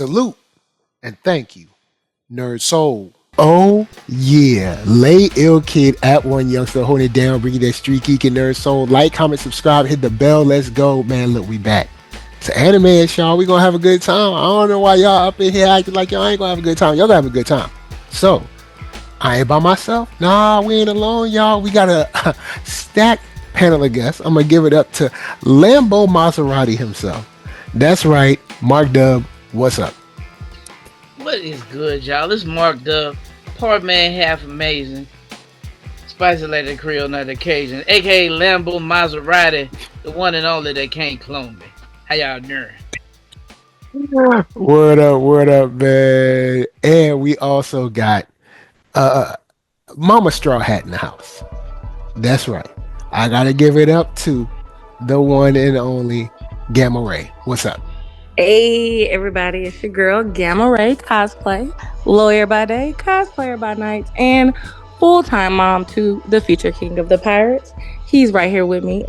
Salute and thank you, NERDSoul. Oh yeah, Lay Ill Kid at OneYoungsta holding it down, bringing that StreetGeek and NERDSoul. Like, comment, subscribe, hit the bell. Let's go, man. Look, we back. It's anime, y'all. We gonna have a good time. I don't know why y'all up in here acting like y'all ain't gonna have a good time. Y'all gonna have a good time. So, I ain't by myself. Nah, we ain't alone, y'all. We got a stacked panel of guests. I'm gonna give it up to Lambo Maserati himself. That's right, Mark Dub. What's up? What is good, y'all? This Mark Dub, part man, half amazing. Spicy Lady Creole, not occasion. AKA Lambo Maserati, the one and only that can't clone me. How y'all doing? Word up, man. And we also got Mama Straw Hat in the house. That's right. I gotta give it up to the one and only Gamma Ray. What's up? Hey everybody, it's your girl Gamma Ray Cosplay, lawyer by day, cosplayer by night, and full-time mom to the future king of the pirates. He's right here with me,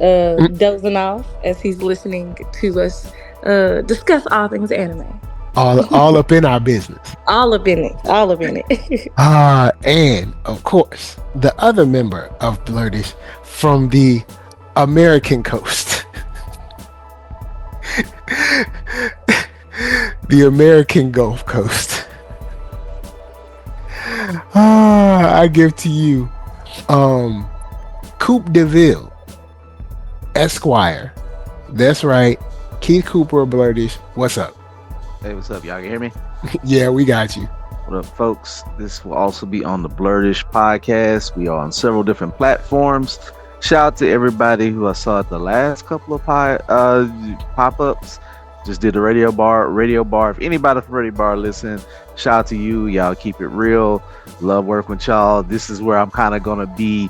dozing off as he's listening to us discuss all things anime. All up in our business. All up in it. And of course, the other member of Blurtish from the American coast. The American Gulf Coast. I give to you Coupe DeVille, Esquire. That's right. Keith Cooper of Blurtish. What's up? Hey, what's up? Y'all can hear me? Yeah, we got you. What up, folks? This will also be on the Blurtish podcast. We are on several different platforms. Shout out to everybody who I saw at the last couple of pop-ups. Just did the radio bar. If anybody from Radio Bar listen, shout out to you. Y'all keep it real. Love working with y'all. This is where I'm kind of gonna be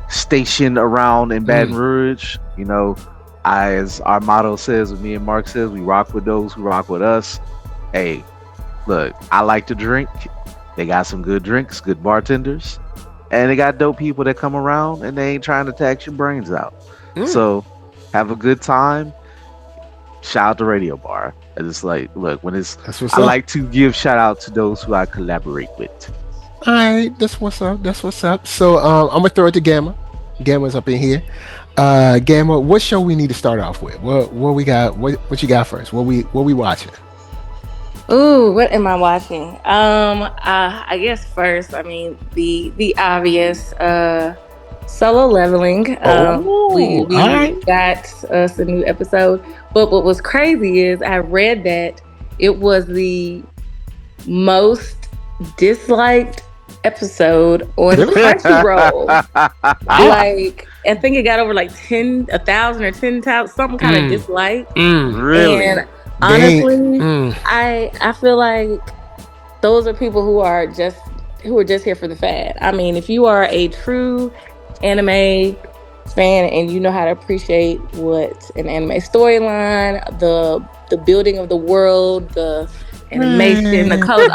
stationed around in Baton Rouge. You know, as our motto says, me and Mark says, we rock with those who rock with us. Hey, look, I like to drink. They got some good drinks, good bartenders, and they got dope people that come around and they ain't trying to tax your brains out. So have a good time. Shout out to Radio Bar. It's like, look, I like to give shout out to those who I collaborate with. All right, that's what's up. So I'm gonna throw it to Gamma. Gamma's up in here. Gamma, what show we need to start off with? What we got? What you got first? What we watching? Ooh, what am I watching? I guess first, I mean the obvious Solo Leveling. We got us a new episode. But what was crazy is I read that it was the most disliked episode on Crunchyroll. Like, I think it got over like 1,000 or 10,000, something kind of dislike. Really? And honestly, I feel like those are people who are just here for the fad. I mean, if you are a true anime fan and you know how to appreciate what an anime storyline, the building of the world, the animation, the colors,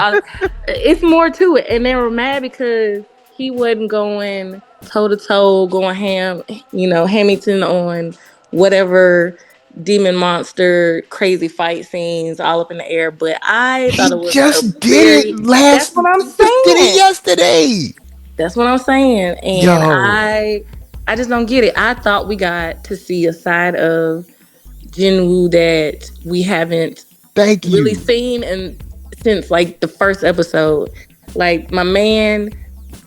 it's more to it. And they were mad because he wasn't going toe to toe, going ham, Hamilton on whatever demon monster crazy fight scenes all up in the air. But I thought it was did it last. That's what I'm saying. Did it yesterday. That's what I'm saying. And I just don't get it. I thought we got to see a side of Jinwoo that we haven't really seen since like the first episode. Like, my man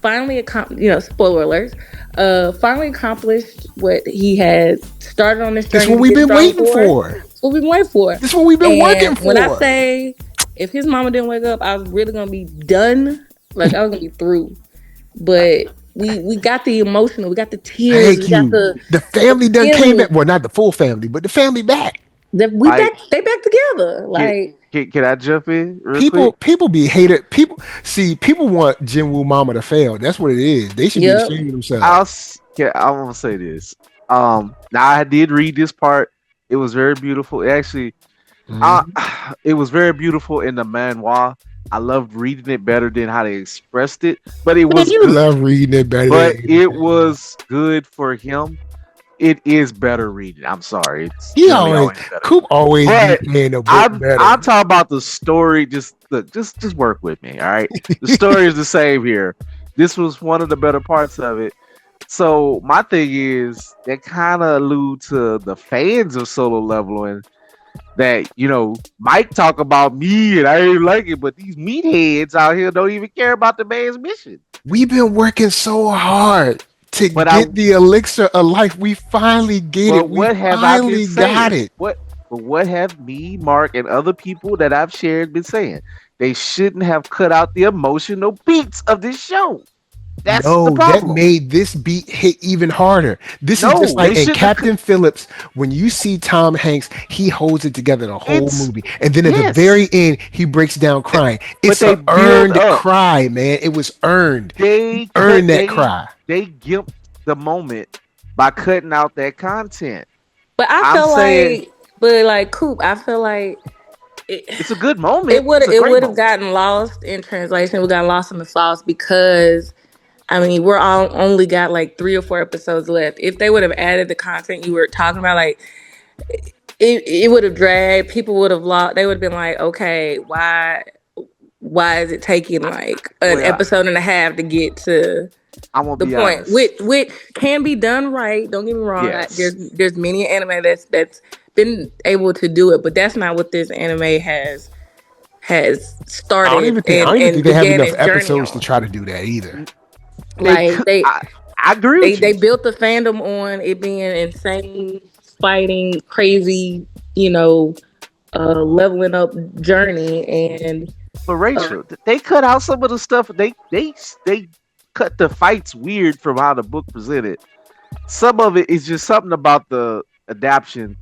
finally accomplished, spoiler alerts, finally accomplished what he had started on this journey. That's what we've been waiting for. That's what we've been waiting for. That's what we've been working for. When I say, if his mama didn't wake up, I was really going to be done. Like, I was going to be through. But we got the emotional, we got the tears, got the family done came back. Well, not the full family, but the family back. They back together. Like, can I jump in? People be hated. People want Jinwoo mama to fail. That's what it is. They should be ashamed of themselves. I want to say this. Now I did read this part. It was very beautiful. It actually, it was very beautiful in the manhwa. I loved reading it better than how they expressed it, but it was. You love reading it better, but it was good for him. It is better reading. I'm sorry, it's He generally always always better. Coop always be But saying a book I'm better. talking about the story. Just look, just work with me, all right? The story is the same here. This was one of the better parts of it. So my thing is that kind of allude to the fans of Solo Leveling that Mike talk about me and I ain't like it, but these meatheads out here don't even care about the man's mission. We've been working so hard to But I get the elixir of life. We finally get but it. We what have I been finally got saying? it. What have me, Mark, and other people that I've shared been saying? They shouldn't have cut out the emotional beats of this show. That's the No, that problem. made this beat hit even harder. This is just No, like they in shouldn't have. Captain Phillips, when you see Tom Hanks, he holds it together the whole It's movie. And then at the yes, very end, he breaks down crying. but It's they a build earned up. cry, man. It was earned. He They earned cut. that cry. They gimped the moment by cutting out that content. But I I'm feel saying like, but like Coop, I feel like it, it's a good moment. It's a it great would have moment. gotten lost in translation. We got lost in the sauce because I mean we're all only got like 3 or 4 episodes left. If they would have added the content you were talking about, like it would have dragged. People would have lost. They would have been like, okay, why is it taking like an Well, episode and a half to get to I'm gonna the be point, honest. which can be done right. Don't get me wrong. Yes, There's many anime that's been able to do it, but that's not what this anime has started I don't even think and they have began enough its journey episodes to on. try to do that either. they. Like I agree with they you, built the fandom on it being insane, fighting, crazy, you know, leveling up journey, and but uh, Rachel, they cut out some of the stuff. They cut the fights weird from how the book presented. Some of it is just something about the adaptation.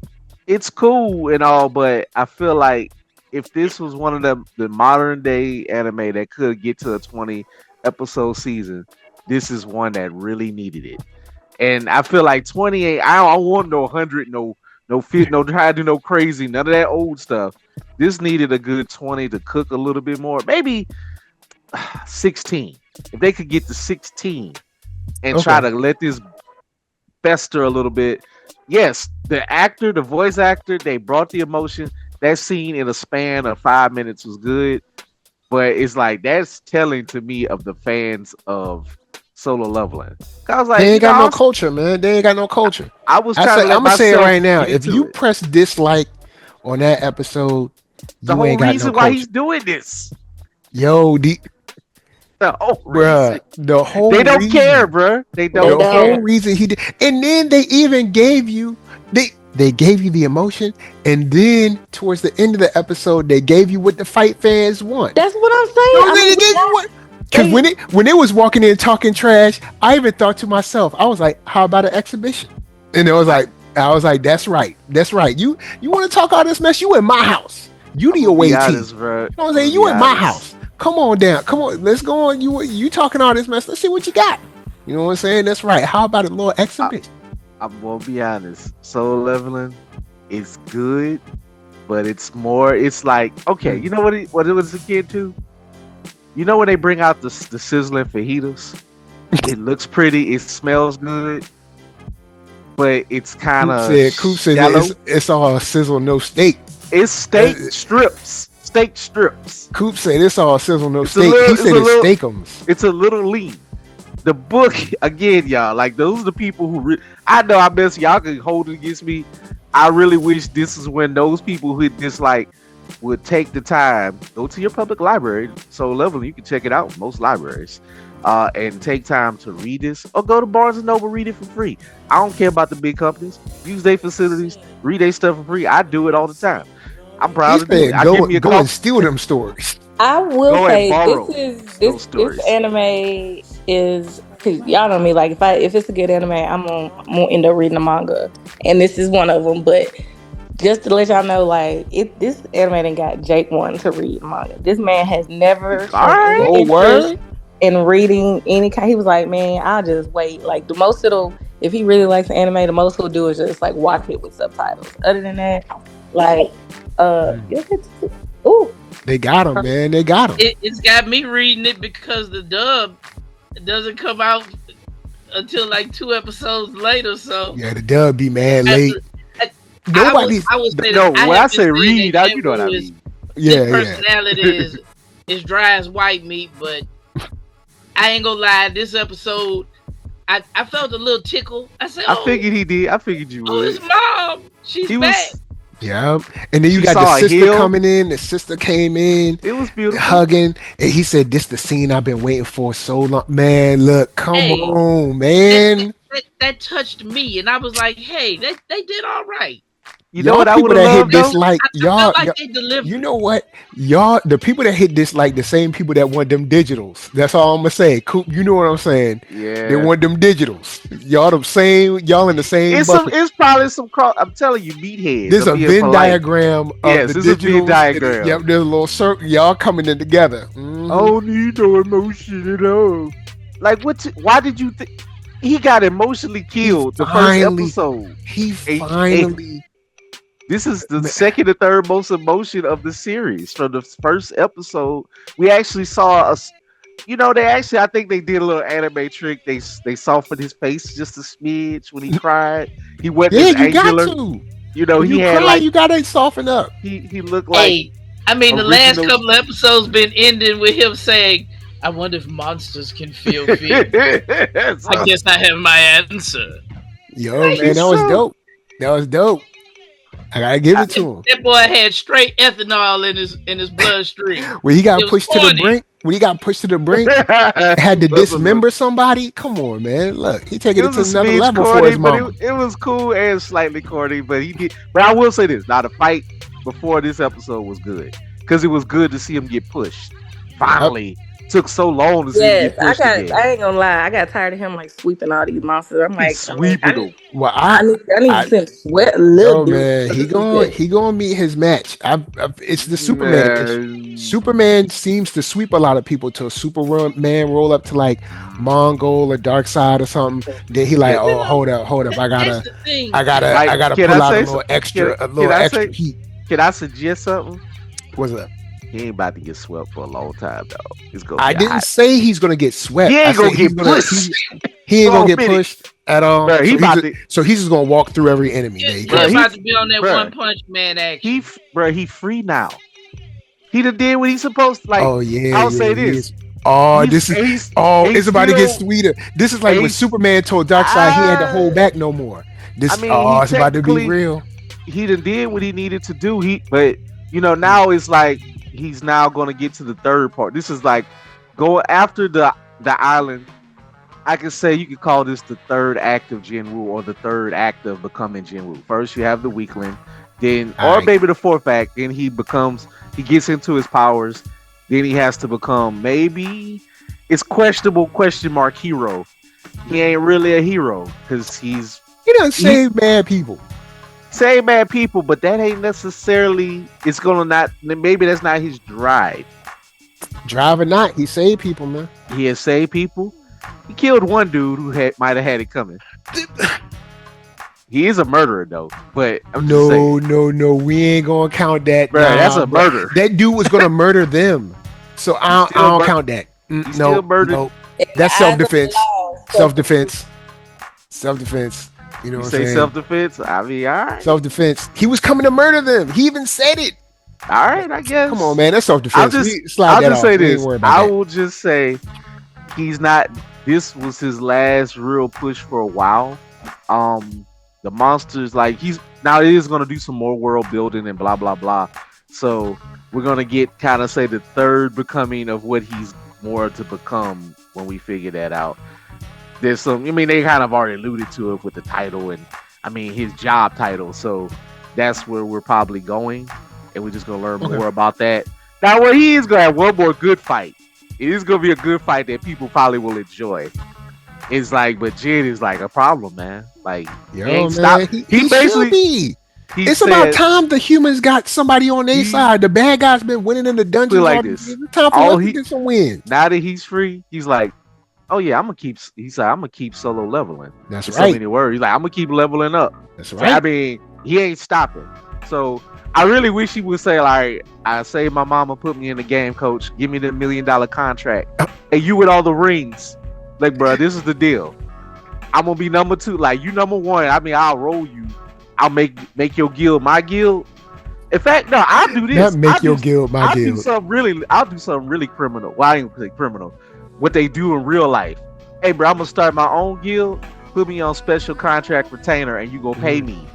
It's cool and all, but I feel like if this was one of the modern day anime that could get to a 20 episode season, this is one that really needed it. And I feel like 28. I don't want no 100, no fit, no try to do no crazy, none of that old stuff. This needed a good 20 to cook a little bit more, maybe 16. If they could get to 16 and try Okay. to let this fester a little bit. Yes, the voice actor, they brought the emotion. That scene in a span of 5 minutes was good, but it's like that's telling to me of the fans of Solo Leveling. I was like, They ain't got no culture, man. They ain't got no culture. I was I trying say to I'm let gonna say it myself right now. get If into you it. press dislike on that episode, The you whole ain't got no reason why he's culture. doing this, Yo, the whole reason, bruh, the they whole don't care, reason, bruh. They they don't the whole care. don't. reason he did, and then they even gave you they gave you the emotion, and then towards the end of the episode, they gave you what the fight fans want. That's what I'm You saying. know what I I'm saying? mean, They gave you what. Because they when it was walking in talking trash, I even thought to myself, I was like, "How about an exhibition?" And it was I, like, I was like, "That's right, that's right. You want to talk all this mess? You in my house. You I'm the gonna be away team. honest, bruh. You know what I'm I'm saying? gonna You be in my honest. house. Come on down. Come on. Let's go on. You talking all this mess. Let's see what you got. You know what I'm saying? That's right. How about a little I, exhibition? I'm gonna be honest. Solo Leveling is good, but it's more. It's like okay, Mm. you know what it was akin to? You know when they bring out the sizzling fajitas? It looks pretty, it smells good, but it's kind of Coop said that shallow. it's all sizzle, no steak. It's Uh, steak strips, steak strips. Coop said it's all sizzle, no steak. He It's said a it's little, steakums. it's a little lean. The book again, y'all. Like those are the people who I know. I bet y'all can hold it against me. I really wish this is when those people who dislike would take the time, go to your public library, so level you can check it out in most libraries, and take time to read this, or go to Barnes and Noble, read it for free. I don't care about the big companies. Use their facilities, read their stuff for free. I do it all the time. I'm He proud to do it. said I give me a go and call, steal them stories. I will go and say this borrow is those this stories. anime is because y'all know me. Like if it's a good anime, I'm gonna end up reading the manga, and this is one of them. But just to let y'all know, like this anime done got Jake wanting to read the manga. This man has never All shown any right, Oh interest word. in reading any kind. He was like, man, I'll just wait. Like the most it'll if he really likes the anime, the most he'll do is just like watch it with subtitles. Other than that, like if it's ooh. They got him, man. They got him. It's got me reading it because the dub doesn't come out until like 2 episodes later. So Yeah, the dub be mad I, late. Nobody's. I would say this. No, I when I have been say saying that read, you know what I Jinwoo is mean. his Yeah, yeah. personality is dry as white meat, but I ain't gonna lie. This episode, I felt a little tickle. I said, I "Oh, figured he did. I figured you oh, would. his mom, she's He back." was. Yeah, and then you She got the saw a sister hill. coming in. The sister came in, It was beautiful. hugging, and he said, "This the scene I've been waiting for so long." Man, look, come Hey, on, that man. that touched me, and I was like, "Hey, they did all right." You know Y'all what I would people have that hit loved though? dislike, I felt y'all, like y'all, they you delivered. know what? Y'all, the people that hit dislike, the same people that want them digitals. That's all I'm gonna say. Coop, you know what I'm saying? They Yeah. want them digitals. Y'all the same. Y'all in the same It's some. bucket. It's probably some. I'm telling you, meatheads. There's I'm a being Venn polite. diagram of Yes, the it's a Venn digitals. And yep, diagram. there's a little circle. Y'all coming in together. I don't need no emotion at all. Like what? Why did you think he got emotionally He killed the first finally, episode? he Hey, finally. this is the second or third most emotion of the series. From the first episode, we actually saw us. You know, they actually, I think they did a little anime trick. They softened his face just a smidge when he cried. He wasn't Yeah, as you got angular. to. You know, When he you had cry, like you gotta soften up. he looked like Hey, I mean, the last original. couple of episodes been ending with him saying, "I wonder if monsters can feel fear." I So, guess I have my answer. Yo, Like, man, that was so dope. That was dope. I gotta give I, it to him. that boy had straight ethanol in his bloodstream. When he It got was pushed to the funny. brink, when he got pushed to the brink, had to look, look, look. dismember somebody. Come on, man. Look, he taking It it was a to another smidge level for corny, his but mama. it was cool and slightly corny. But he did. But I will say this: now the fight before this episode was good because it was good to see him get pushed. Yep. Finally, took so long to see him Yes, get pushed again. I ain't gonna lie. I got tired of him like sweeping all these monsters. I'm He's like, I sweeping need, them. Well, I need to I, see him sweat a little yo, bit. man, For this to be good. he gonna meet his match. It's the Superman issue. Man, Superman seems to sweep a lot of people till Superman roll up to like Mongol or Dark Side or something. Then he like, can, oh, You know, hold up, that's the thing. like, I gotta can I pull out say so? a Can little I extra say? heat. Can I suggest something? What's up? He ain't about to get swept for a long time, though. It's gonna I be a didn't hot. say he's gonna get swept. He I ain't said gonna get pushed he ain't for gonna a get minute, pushed at all. bro. He about to, So he's just gonna walk through every enemy. There you He bro. go. about to be on that Bro. One Punch Man He, action. bro. He free now. He done did what he's supposed to. Like, Oh yeah, I'll yeah, say he this: is. Oh, he's this is he's oh, he's it's about to get still sweeter. This is like when he's. Superman told Darkseid he had to hold back no more. I This mean, he it's about to be technically real. he done did what he needed to do. But now it's like he's now gonna get to the third part. This is like go after the island. I can say you could call this the third act of Jinwoo or the third act of becoming Jinwoo. First you have the weakling, then All or right. maybe the fourth act, then he gets into his powers, then he has to become maybe it's questionable question mark hero. He ain't really a hero because He done he saved bad people. same bad people, but that ain't necessarily it's gonna not maybe that's not his drive. Drive or not, he saved people, man. He has saved people. He killed one dude who might have had it coming. He is a murderer though, but I'm just saying, No. We ain't gonna count that. bro, that's a Bro. murder. That dude was gonna murder them. So I still don't mur- count that. He still murdered. No. In the That's eyes self of the defense. law, Self defense. Self defense. You know You what I'm say saying? self defense? I mean, all right, Self defense. He was coming to murder them. He even said it. all right. I guess. Come on, man. That's self I'll defense. just, We slide I'll that just off. say We ain't this. worried about I that. will just say he's not. This was his last real push for a while. The monsters like he's now he is gonna do some more world building and blah blah blah. So we're gonna get kind of say the third becoming of what he's more to become when we figure that out. There's some. I mean, they kind of already alluded to it with the title and I mean his job title. So that's where we're probably going, and we're just gonna learn Okay. more about that. Now, where he is gonna have one more good fight. It is gonna be a good fight that people probably will enjoy. It's like, but Jid is like a problem, man. Like Yo, he ain't man. stop. He He should basically be. he It's said about time the humans got somebody on their he side. The bad guys been winning in the dungeons like all these this. years. It's time for All us to he get some wins. now that he's free, he's like, oh yeah, I'm gonna keep. He's like, I'm gonna keep solo leveling. That's In so right. many words, he's like, I'm gonna keep leveling up. That's So, I right. mean, he ain't stopping. So I really wish he would say like, I saved my mama, put me in the game, coach. Give me the $1 million contract, and you with all the rings. Like, bro, this is the deal. I'm gonna be number 2. Like you number 1. I mean, I'll roll you. I'll make your guild my guild. In fact, no, I'll do Not this. make your guild my guild. I'll do something really criminal. Well, I ain't gonna say criminal. What they do in real life. Hey, bro, I'm gonna start my own guild. Put me on special contract retainer, and you gonna pay me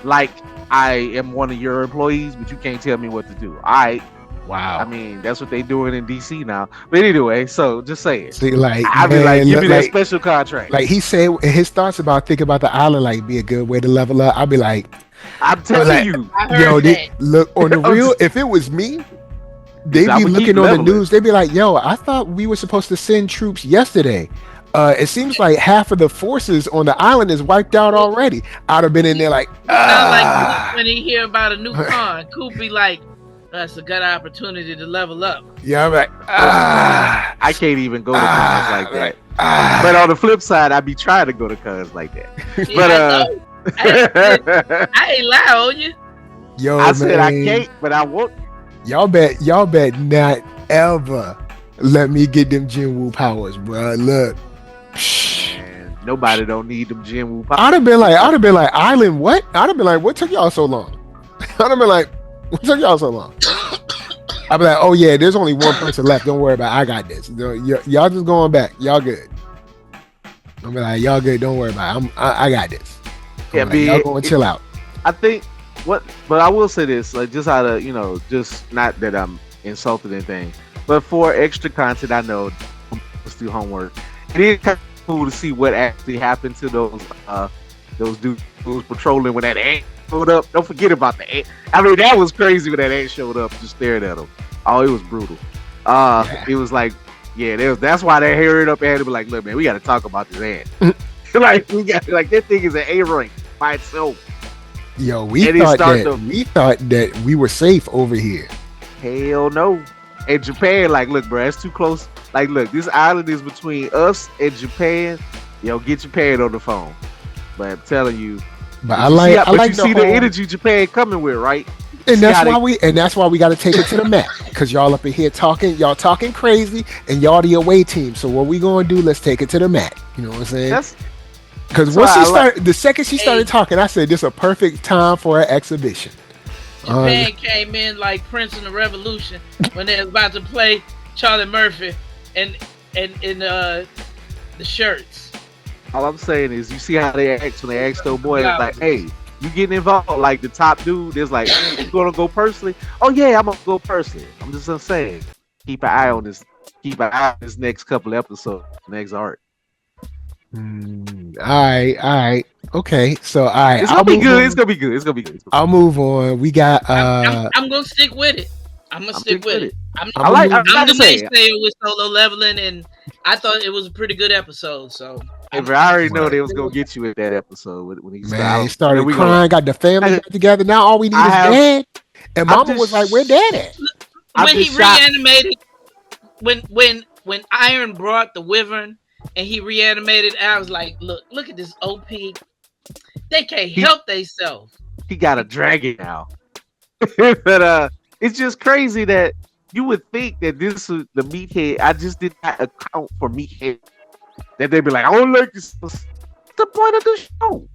like I am one of your employees, but you can't tell me what to do. All right. Wow. I mean, that's what they doing in DC now. But anyway, so just say it. See, like, I be like, give me that special contract. Like he said, his thoughts about thinking about the island, like, be a good way to level up. I'd be like, I'm telling you, yo, look on the real. If it was me, they'd be looking on the news. They'd be like, yo, I thought we were supposed to send troops yesterday. It seems like half of the forces on the island is wiped out already. I'd have been in there like, like when he hear about a new con, Coop be like, that's a good opportunity to level up. Yeah, I'm like, I can't even go to cons like that. But on the flip side, I be trying to go to cons like that. Yeah, but I ain't lie on you. Yo, I said I can't, but I won't. Y'all bet not ever let me get them Jinwoo powers, bro. Look. Man, nobody don't need them Jinwoo powers. I'd have been like, island what? I'd have been like, what took y'all so long? I'd have been like, what took y'all so long? I'd be like, oh yeah, there's only one person left. Don't worry about it. I got this. Y'all just going back. Y'all good. I'll be like, y'all good. Don't worry about it. I got this. Yeah, like, y'all going chill out. I think but I will say this, like, just out of, just not that I'm insulted anything, but for extra content, I know let's do homework. It is kind of cool to see what actually happened to those dudes who was patrolling when that ant showed up. Don't forget about the ant. I mean, that was crazy when that ant showed up, just stared at him. Oh, it was brutal. It was like, yeah, that's why they hurried up and had to be like, look, man, we got to talk about this ant. Like, that thing is an A rank by itself. Yo, we thought that we were safe over here. Hell no. And Japan, like, look, bro, it's too close. Like, look, this island is between us and Japan. Yo, get Japan on the phone. But I'm telling you. But you see the energy Japan coming with, right? And that's why we got to take it to the mat, because y'all up in here talking crazy, and y'all the away team. So what we gonna do? Let's take it to the mat. You know what I'm saying? Because once the second she started talking, I said this is a perfect time for an exhibition. Japan came in like Prince in the Revolution when they was about to play Charlie Murphy and the shirts. All I'm saying is, you see how they act when they ask those boys, like, hey, you getting involved? Like, the top dude is like, you gonna go personally? Oh yeah, I'm gonna go personally. I'm just saying, keep an eye on this. Keep an eye on this next couple episodes, next arc. All right. Okay, so all right. It's gonna be good. It's gonna be good. I'll move on. We got. I'm gonna stick with it. I'm gonna stick with it. I'm the naysayer with solo leveling, and I thought it was a pretty good episode. So I already know they was gonna get you in that episode when he started crying. Got the family back together. Now all we need is dad. And Mama was like, "Where dad at?" When he reanimated, when Iron brought the Wyvern and he reanimated, I was like, "Look at this OP. They can't help themselves." He got a dragon now, but it's just crazy that you would think that this is the meathead. I just did not account for meathead. That they'd be like, "Oh, look, it's the point of the show."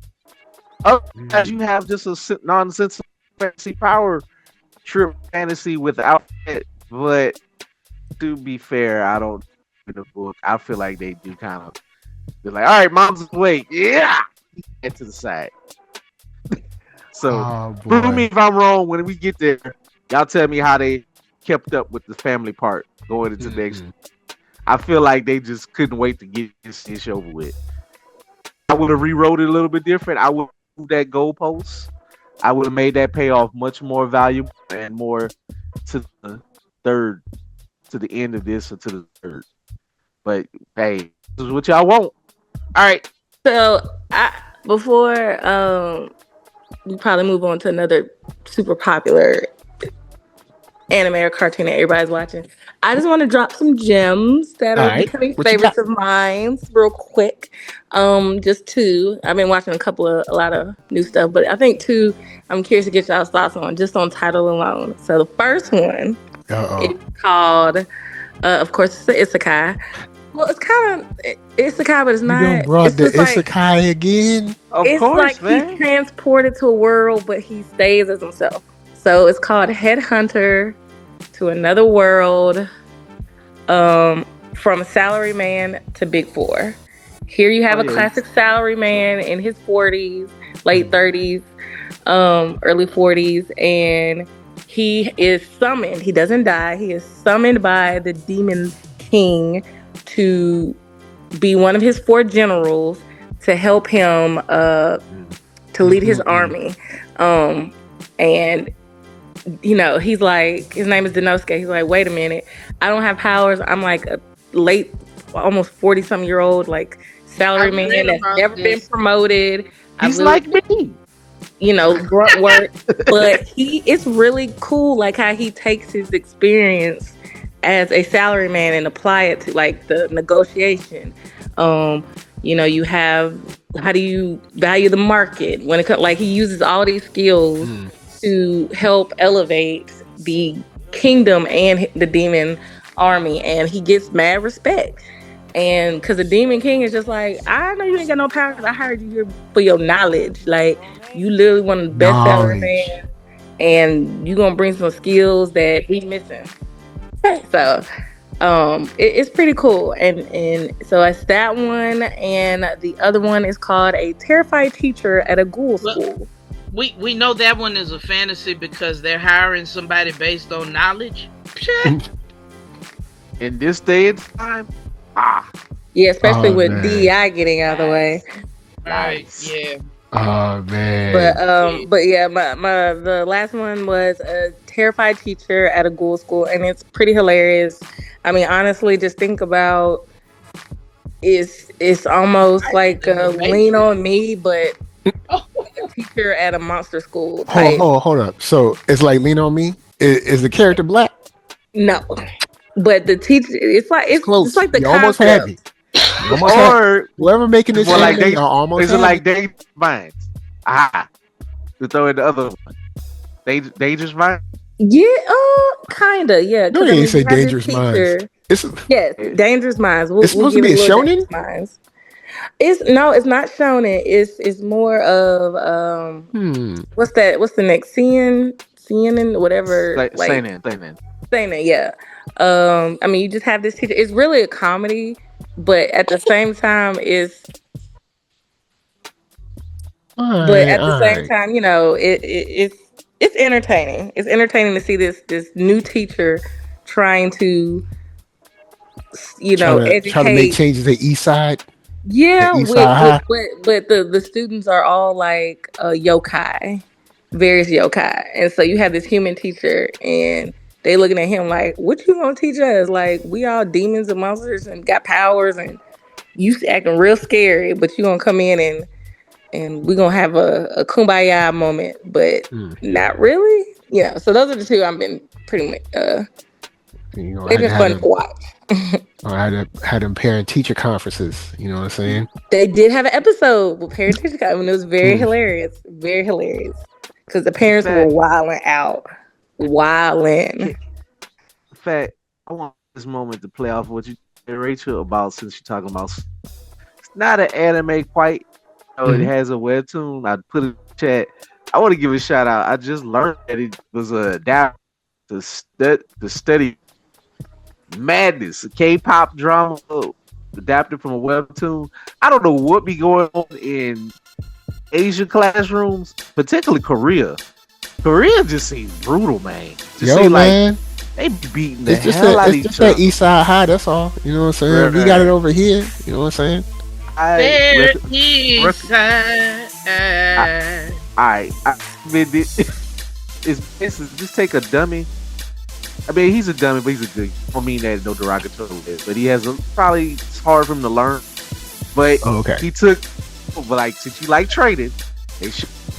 As you have just a nonsensical fantasy power trip fantasy without it. But to be fair, I don't in the book. I feel like they do kind of. They're like, "All right, mom's away, yeah," get to the side. So, prove me if I'm wrong. When we get there, y'all tell me how they kept up with the family part going into next. I feel like they just couldn't wait to get this over with. I would have rewrote it a little bit different. I would move that goalpost. I would have made that payoff much more valuable and more to the end of this or to the third. But hey, this is what y'all want. All right. So before we probably move on to another super popular anime or cartoon that everybody's watching, I just want to drop some gems that are becoming favorites of mine real quick. Just two. I've been watching a lot of new stuff, but I think two I'm curious to get y'all's thoughts on, just on title alone. So the first one is called, of course, it's the Isekai. Well, it's kind of isekai, but it's You done not. brought It's the just like isekai again? Of it's like course, he's man. transported to a world, but he stays as himself. So it's called Headhunter to another world. From Salaryman to Big Four. Here you Oh have a yeah. classic Salaryman in his 40s, late 30s, early 40s, and he is summoned. He doesn't die. He is summoned by the Demon King to be one of his four generals to help him to lead his Mm-mm-mm. army. And he's like, his name is Denosuke. He's like, wait a minute, I don't have powers. I'm like a late, almost 40-something-year-old, like I salary man read that's about never been this. promoted. I've He's literally, like me. grunt work. But it's really cool, like how he takes his experience as a salary man and apply it to like the negotiation. You have, how do you value the market when it comes, like he uses all these skills Mm. to help elevate the kingdom and the demon army, and he gets mad respect. And because the demon king is just like, I know you ain't got no power because I hired you here for your knowledge. Like, you literally one of the best salary Knowledge. man, and you gonna bring some skills that we missing. So it's pretty cool. And so it's that one, and the other one is called A Terrified Teacher at a Ghoul Well, School. we know that one is a fantasy because they're hiring somebody based on knowledge. Pshat. In this day and time, ah, Yeah, especially Oh with man. DEI getting out of the way. Right? nice. Yeah. Oh But man. but yeah, my the last one was a terrified teacher at a ghoul school, and it's pretty hilarious. I mean, honestly, just think about, it's almost I like in the Lean Matrix. on Me, but Oh, a teacher at a monster school Hold, type. hold, hold up. So it's like Lean on Me. Is the character black? No, but the teacher, It's it's close. like the You almost had me. concept. You almost had Or whoever making it's this more like anime. they Y'all almost is it had me. like Dangerous Minds? Ah, to throw in the other one. Dangerous Minds. Yeah, kinda, yeah. No, Because you I ain't mean, you say have this Dangerous Minds. teacher. It's Yes, Yeah. Dangerous Minds. We'll, it's we'll supposed to give be it a a little shonen. Dangerous Minds. It's not shonen. It's more of Hmm. what's the next CNN whatever, Say like then, say then. saying that, yeah. I mean, you just have this teacher. It's really a comedy, but at the same time All right. All right. it's entertaining. It's entertaining to see this new teacher trying to Try to make educate. changes at East Side. At Yeah, East Side with High. but the students are all like yokai, various yokai, and so you have this human teacher, and they looking at him like, "What you gonna teach us? Like, we all demons and monsters and got powers, and you acting real scary, but you gonna come in and we gonna have a kumbaya moment, but Hmm. not really." So those are the two I've been pretty much. You know, They've had been to have fun to them. watch. Had them parent teacher conferences. You know what I'm saying? They did have an episode with parent teacher conference, and it was Hmm. very hilarious, because the In parents were fact, wilding out, wilding. in fact, I want this moment to play off what you said, Rachel, about since you're talking about. It's not an anime quite. It Mhm. has a webtoon. I put it in the chat. I want to give a shout out. I just learned that it was a adapt to study madness, a K-pop drama adapted from a webtoon. I don't know what be going on in Asian classrooms, particularly Korea. Korea just seems brutal, man. Just Yo, seem like man. they be beating the It's just hell that out of it's just each that other. East Side High. That's all. You know what I'm saying? We got it Right. over here. You know what I'm saying? I there rec- is side. I recommend it. It's just take a dummy. I mean, he's a dummy, but he's a good. I don't mean that no derogatory way, but he has probably it's hard for him to learn. But Oh, okay. he took, but like since you like trading,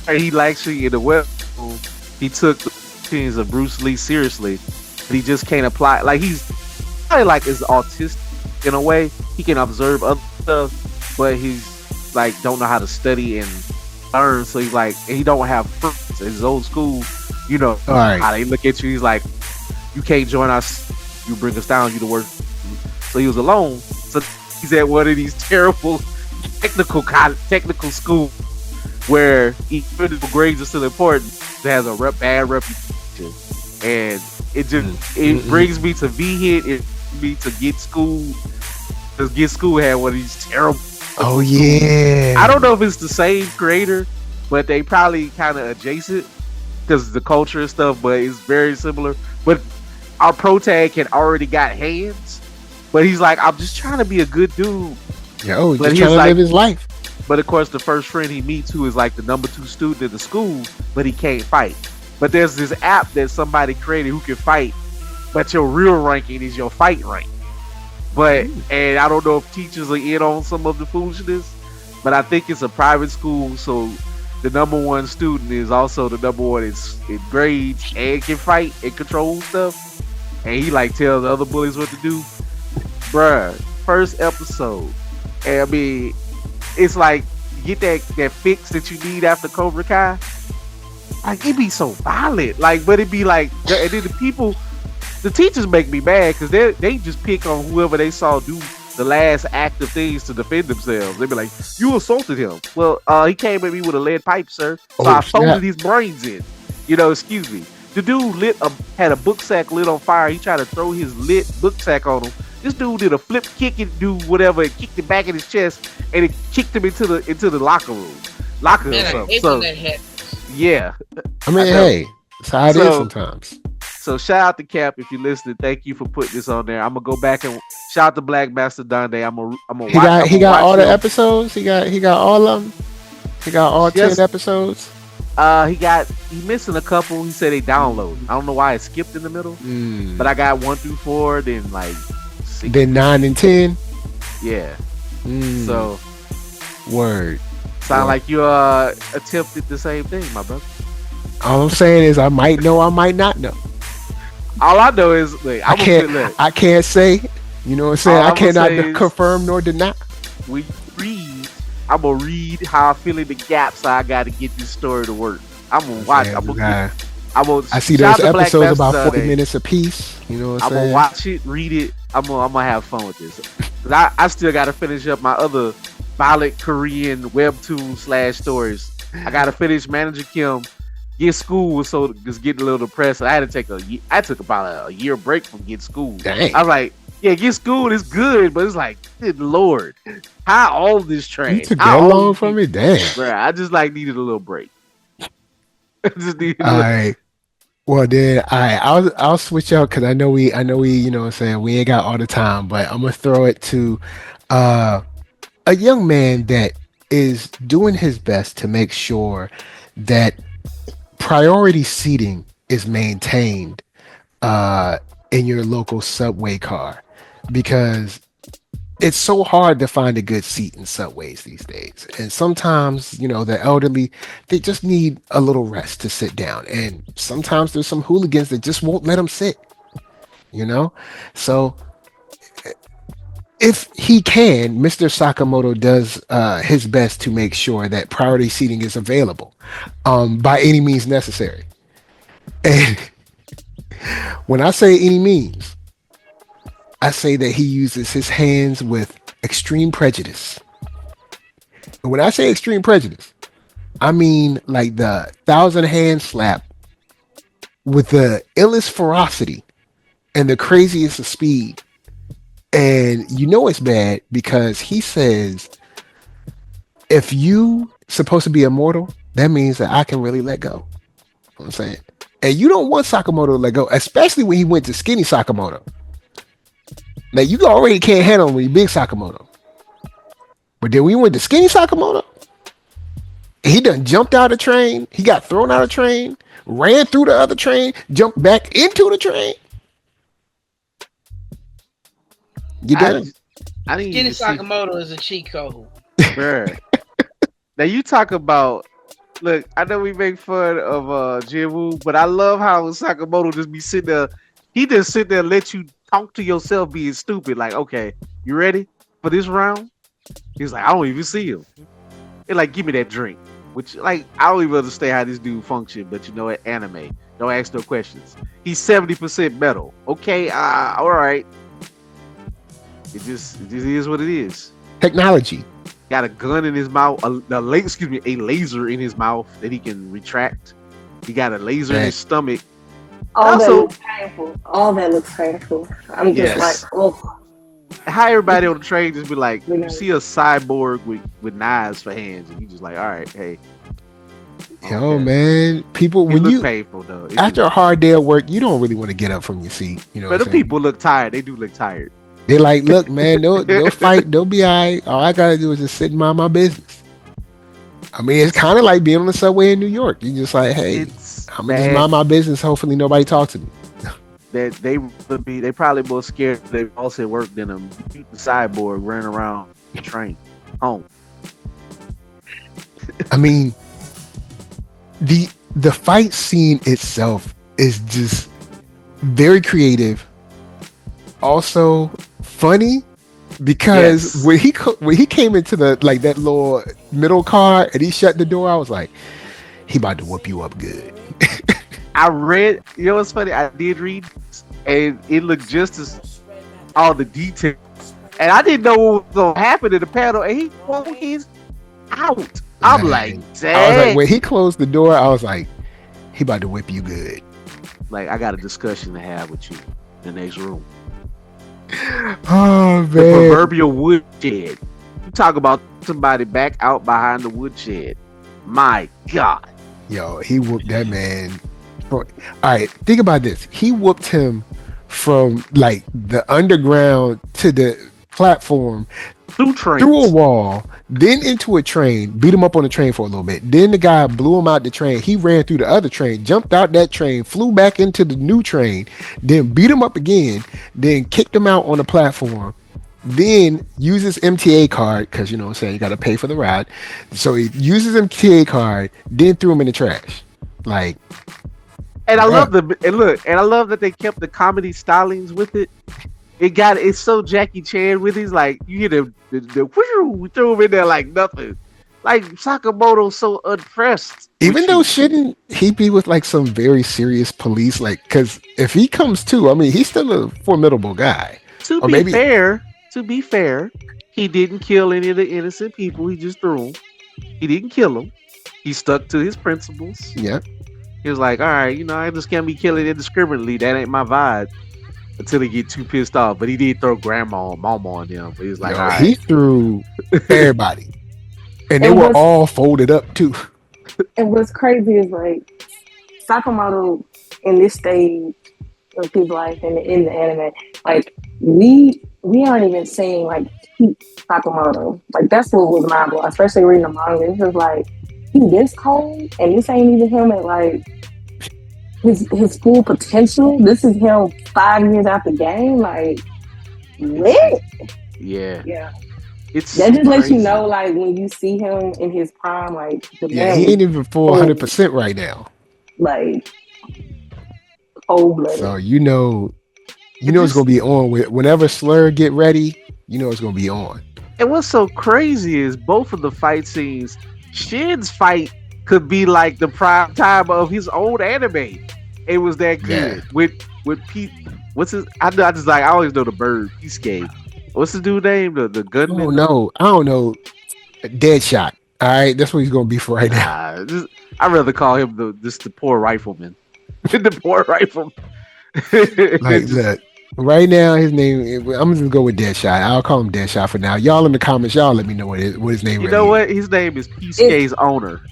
he likes you in the web. He took the teachings of Bruce Lee seriously, but he just can't apply. Like he's probably like is autistic in a way. He can observe other stuff, but he's like don't know how to study and learn. So he's like, and he don't have friends. His old school, All right. how they look at you. He's like, you can't join us. You bring us down. You the worst. So he was alone. So he's at one of these terrible technical schools where even if grades are still important, it has a bad reputation, and it brings me to V-Hit. It brings me to Get School. Because Get School had one of these terrible. Oh yeah. I don't know if it's the same creator, but they probably kind of adjacent because the culture and stuff. But it's very similar. But our pro tag had already got hands, but he's like, I'm just trying to be a good dude. Yo, he's just trying to live his life. But of course, the first friend he meets, who is like the number 2 student in the school, but he can't fight. But there's this app that somebody created who can fight, but your real ranking is your fight rank. But and I don't know if teachers are in on some of the foolishness, but I think it's a private school, so the number 1 student is also the number 1 in grades and can fight and control stuff. And he like tells the other bullies what to do. Bruh, first episode, and I mean, it's like you get that fix that you need after Cobra Kai. Like it be so violent, like, but it be like, and then the teachers make me mad because they just pick on whoever they saw do the last act of things to defend themselves. They be like, "You assaulted him." Well, he came at me with a lead pipe, sir. So I folded his brains in. Excuse me. The dude had a book sack lit on fire. He tried to throw his lit book sack on him. This dude did a flip kick and do whatever, and kicked it back in his chest, and it kicked him into the locker room. So yeah. I mean, hey, that's how it is sometimes. So shout out to Cap if you're listening. Thank you for putting this on there. I'm gonna go back and shout out to Black Master Donde. I'm gonna watch. He got all the episodes. He got all of them. He got all 10 episodes. He missing a couple. He said they download. I don't know why it skipped in the middle. But I got 1 through 4. Then like 6. Then 9 and 10. Yeah. So word. Sound like you attempted the same thing, my brother. All I'm saying is I might know, I might not know. All I know is I can't say. You know what I'm saying? I cannot confirm nor deny. We read. I'm gonna read how I feel in the gaps. I got to get this story to work. I'm gonna watch. I see those episodes about 40 minutes a piece. You know what I'm saying? I'm gonna watch it, read it. I'm gonna have fun with this. I still got to finish up my other violent Korean webtoon / stories. I got to finish Manager Kim. Get School was just getting a little depressed. I had to take I took about a year break from Get School. Dang. I was like, yeah, Get School is good, but it's like, good Lord, how old this train? You took that long from me, damn. Bro, I just needed a little break. All right. Well then, I'll switch out because I know we, you know what I'm saying, we ain't got all the time, but I'm gonna throw it to a young man that is doing his best to make sure that priority seating is maintained in your local subway car, because it's so hard to find a good seat in subways these days. And sometimes, the elderly, they just need a little rest to sit down. And sometimes there's some hooligans that just won't let them sit, So if he can, Mr. Sakamoto does his best to make sure that priority seating is available by any means necessary. And when I say any means, I say that he uses his hands with extreme prejudice. And when I say extreme prejudice, I mean like the 1,000-hand slap with the illest ferocity and the craziest of speed. And it's bad because he says, if you supposed to be immortal, that means that I can really let go. You know what I'm saying? And you don't want Sakamoto to let go, especially when he went to skinny Sakamoto. Now, you already can't handle him when you're big Sakamoto. But then we went to skinny Sakamoto. He done jumped out of the train. He got thrown out of the train, ran through the other train, jumped back into the train. You done? Skinny Sakamoto is a cheat code. Bruh. Now you talk about, look, I know we make fun of Jinwoo, but I love how Sakamoto just be sitting there. He just sit there and let you talk to yourself being stupid. Like, okay, you ready for this round? He's like, I don't even see him. They're like, give me that drink. Which, like, I don't even understand how this dude function, but you know what? Anime. Don't ask no questions. He's 70% metal. Okay, all right. It just is what it is. Technology. Got a gun in his mouth, a laser in his mouth that he can retract. He got a laser in his stomach. All that Also, looks painful. All that looks painful. I'm just like, yes. oh, How everybody on the train just be like, you you know. see a cyborg with knives for hands, and you just like, all right, hey, Yo, okay. man, people, It when look you painful though. It after do. a hard day of work, you don't really want to get up from your seat. You know But what the I'm saying? people look tired. They do look tired. They're like, look, man, they'll fight, they'll be all right. All I gotta do is just sit and mind my business. I mean, it's kind of like being on the subway in New York. You just like, hey, It's I'm gonna just bad mind my business. Hopefully, nobody talks to me. that they probably more scared they boss at work than them the cyborg running around the train home. I mean, the fight scene itself is just very creative, also funny because Yes. when he came into the like that little middle car and he shut the door, I was like, he about to whoop you up good. I read, you know what's funny? I did read this, and it looked just as all the details. And I didn't know what was gonna happen in the panel, and he pulled his out. I'm like, Man, I was like, dang. when he closed the door, I was like, he about to whip you good. Like, I got a discussion to have with you in the next room. Oh The man, proverbial woodshed. You talk about somebody back out behind the woodshed. My God. yo, he whooped that man. All right, think about this. He whooped him from like the underground to the platform, Two through a trains. wall, then into a train, beat him up on the train for a little bit. Then the guy blew him out the train. He ran through the other train, jumped out that train, flew back into the new train, then beat him up again, then kicked him out on the platform. Then uses MTA card because you know what I'm saying you got to pay for the ride. So he uses MTA card, then threw him in the trash. Like, And I bruh, love and I love that they kept the comedy stylings with it. It's so Jackie Chan with his like you hear the whoo, we threw him in there like nothing. Like Sakamoto's so unpressed even with though you. shouldn't he be with like some very serious police? Like, because if he comes to, I mean, he's still a formidable guy. To Or be maybe, fair, to be fair, he didn't kill any of the innocent people. He just threw them. He didn't kill them. He stuck to his principles. yeah. He was like, all right, I just can't be killing indiscriminately. That ain't my vibe. Until he get too pissed off. But he did throw grandma and mama on them. But he was like, all Yo, he right. threw everybody, and they And were what's all folded up too. and what's crazy is like Sakamoto in this stage of his life and in the anime, like we aren't even seeing like peak Sakamoto. Like that's what was mind blowing, especially reading the manga. It's just like he this cold and this ain't even him at like his full potential. This is him 5 years after the game. Like what? Yeah. Yeah. It's That just lets you crazy. know, like, when you see him in his prime, like, the Yeah, man he was ain't even full cold, 100% right now. like, cold So blooded. you know it's gonna be on with whenever Slur get ready. You know it's gonna be on. And what's so crazy is both of the fight scenes, Shin's fight could be like the prime time of his own anime. It was that Yeah. good. With Pete, what's his I always know the bird, Peace. What's his dude name? The Oh gunman? no, I don't know. Dead shot. All right, that's what he's gonna be for right now. I'd rather call him the poor rifleman. The poor rifleman. Like, Just, look, right now his name. I'm just gonna go with Deadshot. I'll call him Deadshot for now. Y'all in the comments, y'all let me know what his name you really know is. what? His name is It's, Peace's owner.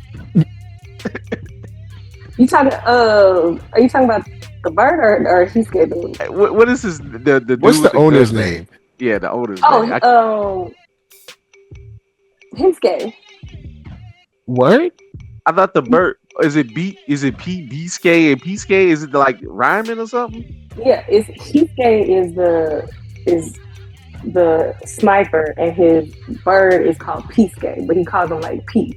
you talking, are you talking about the bird or he's scared of? What is his the dude What's with the the owner's gun name? Yeah, the owner's name. Oh, Hinsuke. What? I thought the bird is it Peace and Peace? Is it like rhyming or something? Yeah, it's Hinsuke is the sniper, and his bird is called Peasuke, but he calls him like Pete.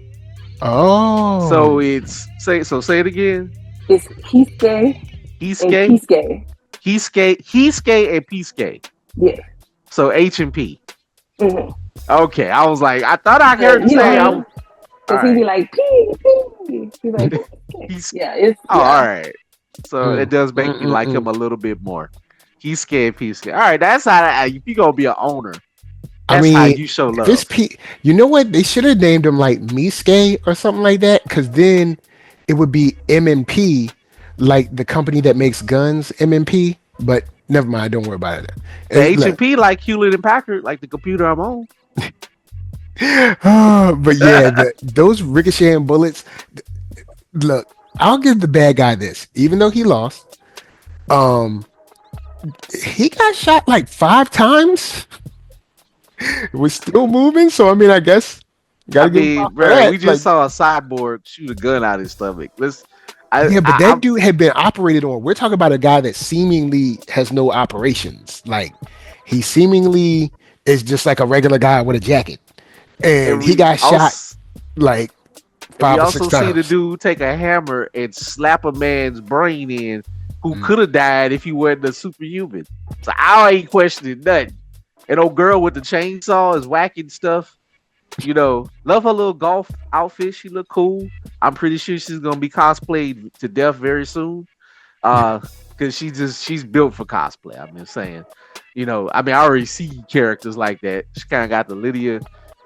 Oh, So it's say it again. It's Hinsuke and Peace, Peasuke. Hesuke and Peace. Yeah. So H and P. Mm-hmm. Okay, I was like, I thought I heard him You say. know, All because he right, be like, P. He's like, okay. Peace. Yeah, it's, Oh, yeah. all right. So it does make me like mm. him a little bit more. He's scared piece. All right, that's how. If you gonna be an owner, I that's how mean, you show if it's love. you know what? They should have named him like Miske or something like that, because then it would be MMP, like the company that makes guns, MMP. But never mind, don't worry about it. The H and Look, P like Hewlett and Packard, like the computer I'm on. but yeah, those ricocheting bullets. Look, I'll give the bad guy this, even though he lost. Um, he got shot like 5 times. Was still moving, so I mean, I guess I gotta give him mean, props for bro, that. we Like, just saw a cyborg shoot a gun out his stomach. yeah, but I that dude had been operated on. We're talking about a guy that seemingly has no operations. Like, he seemingly is just like a regular guy with a jacket, and and he got shot like we 5 or 6 also see the times. dude take a hammer and slap a man's brain in who Mm. could have died if he wasn't a superhuman. So I ain't questioning nothing. And old girl with the chainsaw is whacking stuff. You know, love her little golf outfit. She look cool. I'm pretty sure she's gonna be cosplayed to death very soon. Because she's built for cosplay. I'm just saying. You know, I mean, I already see characters like that. She kind of got the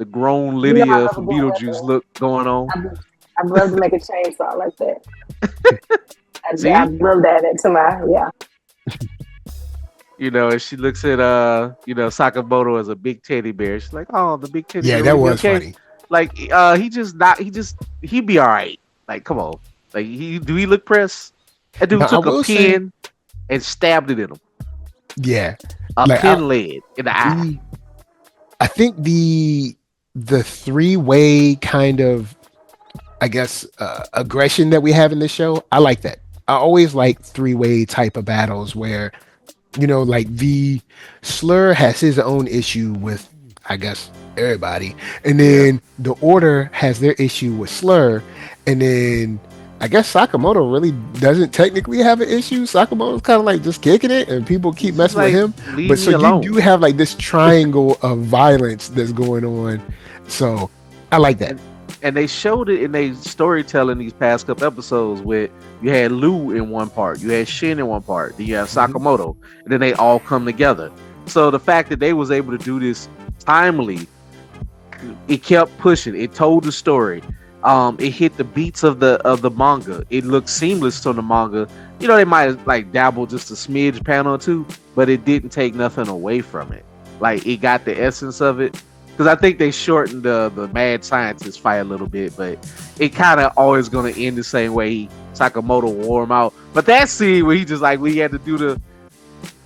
grown You know, I Lydia love a from good Beetlejuice weapon. look going on. I'd love to make a chainsaw like that. See, I'd love that into my you know, and she looks at Sakamoto as a big teddy bear. She's like, "Oh, the big teddy Yeah, bear, will that he be was okay?" funny. Like, he be all right. Like, come on, like he look pressed? That dude Now, I took a will say, pin and stabbed it in him. yeah, A like pin lead in the eye. I think the three-way kind of, I guess, aggression that we have in this show, I like that. I always like three-way type of battles where, like the Slur has his own issue with, I guess, everybody, and Yeah. then the Order has their issue with Slur, and then I guess Sakamoto really doesn't technically have an issue. Sakamoto's kind of like just kicking it, and people keep He's just messing with like, him. leave But me so you alone. do have like this triangle of violence that's going on. So I like that. And they showed it in their storytelling these past couple episodes where you had Lou in one part, you had Shin in one part, then you have Sakamoto, and then they all come together. So the fact that they was able to do this timely, it kept pushing. It told the story. It hit the beats of the manga. It looked seamless to the manga. You know, they might like dabble just a smidge panel or two, but it didn't take nothing away from it. Like it got the essence of it. Because I think they shortened the mad scientist fight a little bit, but it kind of always gonna end the same way. Sakamoto wore him out. But that scene where he just like we had to do the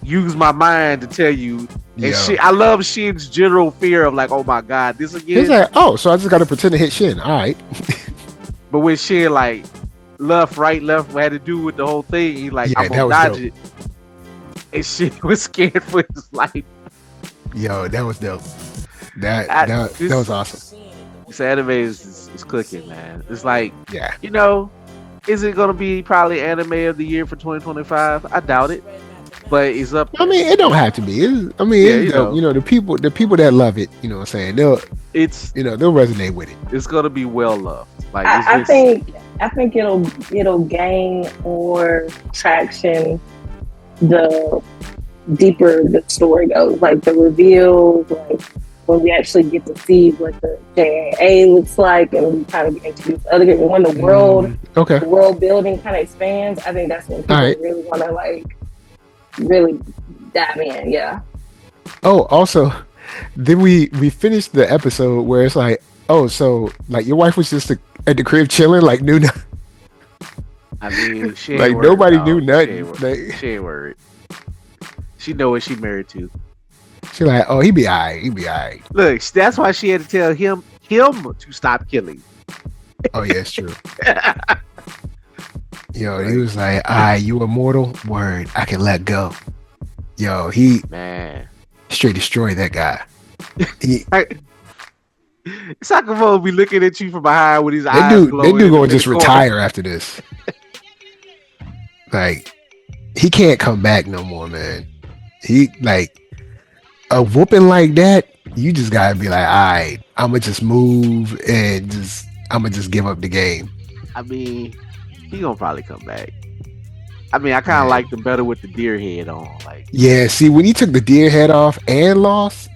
use my mind to tell you. And I love Shin's general fear of like, oh my god, this again. He's like, oh, so I just got to pretend to hit Shin. All right. But when Shin like left, right, left, had to do with the whole thing, he like, Yeah, I'm gonna dodge it. And Shin was scared for his life. Yo, that was dope. That was awesome. This anime is cooking, man. It's like, Yeah. you know, is it gonna be probably anime of the year for 2025? I doubt it, but it's up. I mean, it don't have to be. It's dope. The people that love it, you know what I'm saying? They'll resonate with it. It's gonna be well loved. Like I think it'll gain more traction the deeper the story goes. Like the reveals, like when we actually get to see what the JAA looks like, and we kind of get introduced to other people. When the world building kind of expands, I think that's when people really want to like really dive in. Yeah. Oh, also, then we finished the episode where it's like, oh, so like your wife was just at the crib chilling, like knew nothing. I mean, she like worried, nobody dog. knew nothing. She ain't worried. She know what she married to. She like, oh, he be alright. Look, that's why she had to tell him to stop killing. Oh yeah, it's true. Yo, he was like, you immortal? Word, I can let go. Yo, he straight destroyed that guy. Sakamoto be looking at you from behind with his eyes glowing. That dude gonna just retire after this. Like, he can't come back no more, man. He like a whooping like that. You just gotta be like, all right, I'ma just move and I'ma just give up the game. I mean, he gonna probably come back. I mean, I kind of Man. liked him better with the deer head on. Like, Yeah, see, when he took the deer head off and lost,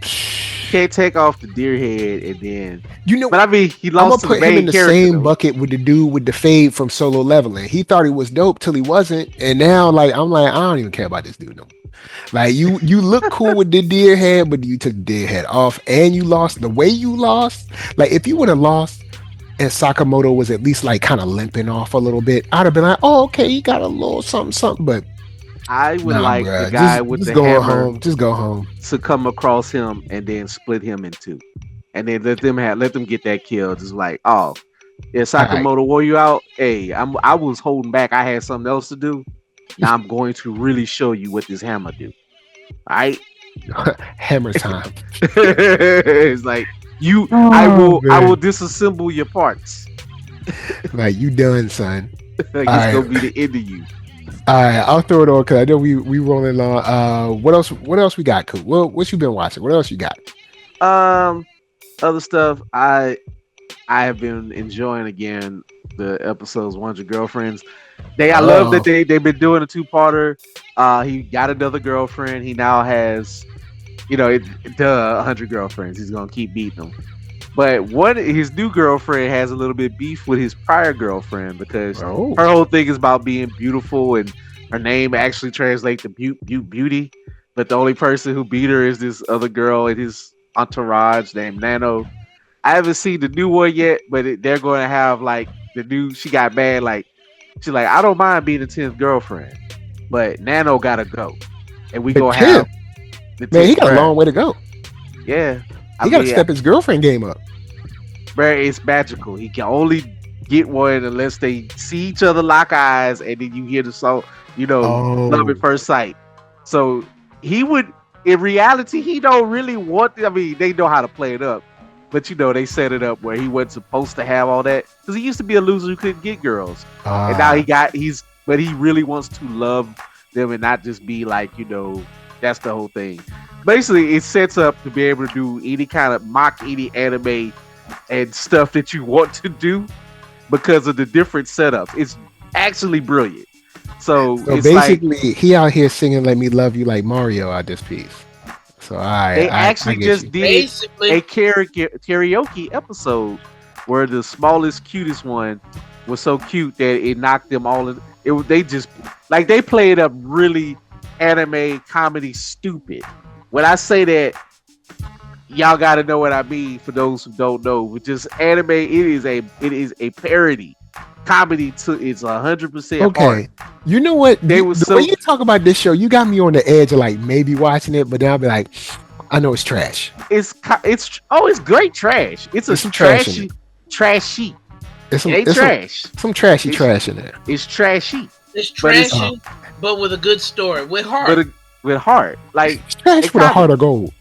you can't take off the deer head and then. you know, But I mean, he I'm gonna lost to the put him in main the character same though. bucket with the dude with the fade from Solo Leveling. He thought he was dope till he wasn't, and now like I'm like I don't even care about this dude no more. Like you look cool with the deer head, but you took the deer head off and you lost the way you lost. Like if you would have lost and Sakamoto was at least like kind of limping off a little bit, I'd have been like, oh okay, you got a little something something, but I would nah, like the bruh, guy with just the go hammer home, just go home. to come across him and then split him in two, and then let them get that kill. Just like, oh, yeah, All right, Sakamoto wore you out. Hey, I was holding back. I had something else to do. Now I'm going to really show you what this hammer do. All right. hammer time. It's like you. Oh I will man, disassemble your parts. like you done, son. Like All it's right. gonna be the end of you. All right, I'll throw it on because I know we rolling on. What else? What else we got? Cool. What you been watching? What else you got? Um, other stuff. I have been enjoying again the episodes 100 Girlfriends. I love that Oh, they've been doing a two-parter. He got another girlfriend. He now has, duh, 100 girlfriends. He's gonna keep beating them. But his new girlfriend has a little bit beef with his prior girlfriend because oh, her whole thing is about being beautiful and her name actually translates to beauty. But the only person who beat her is this other girl in his entourage named Nano. I haven't seen the new one yet, but they're going to have like the new. She got mad, like she's like, I don't mind being the 10th girlfriend, but Nano gotta go, and we the gonna have 10th. the Man, he 10th, got a bruh. long way to go. Yeah, I He got to mean, step his girlfriend game up. bruh, it's magical. He can only get one unless they see each other, lock eyes, and then you hear the song. Love at Oh, first sight. So he would, in reality, he don't really want. I mean, they know how to play it up. But they set it up where he wasn't supposed to have all that because he used to be a loser who couldn't get girls, and now ah, but he really wants to love them and not just be like that's the whole thing. Basically, it sets up to be able to do any kind of mock any anime and stuff that you want to do because of the different setups. It's actually brilliant. So so it's like basically, he out here singing "Let Me Love You" like Mario out this piece. So they I actually get just you. did a Basically, karaoke episode where the smallest, cutest one was so cute that it knocked them all in. They just like they played up really anime comedy stupid. When I say that, y'all got to know what I mean. For those who don't know, with just anime, it is a parody comedy. It's 100% heart. Okay, you know what? They were The way so you talk about this show, you got me on the edge of like maybe watching it, but then I'll be like, I know it's trash. it's great trash. It's a There's some trash in it. trashy. There's It some ain't there's some trash. some trashy It's trash in there. it's trashy, it's but it's Uh, trashy, but with a good story, with but heart. with heart. Like it's trash it with a kind of heart of gold.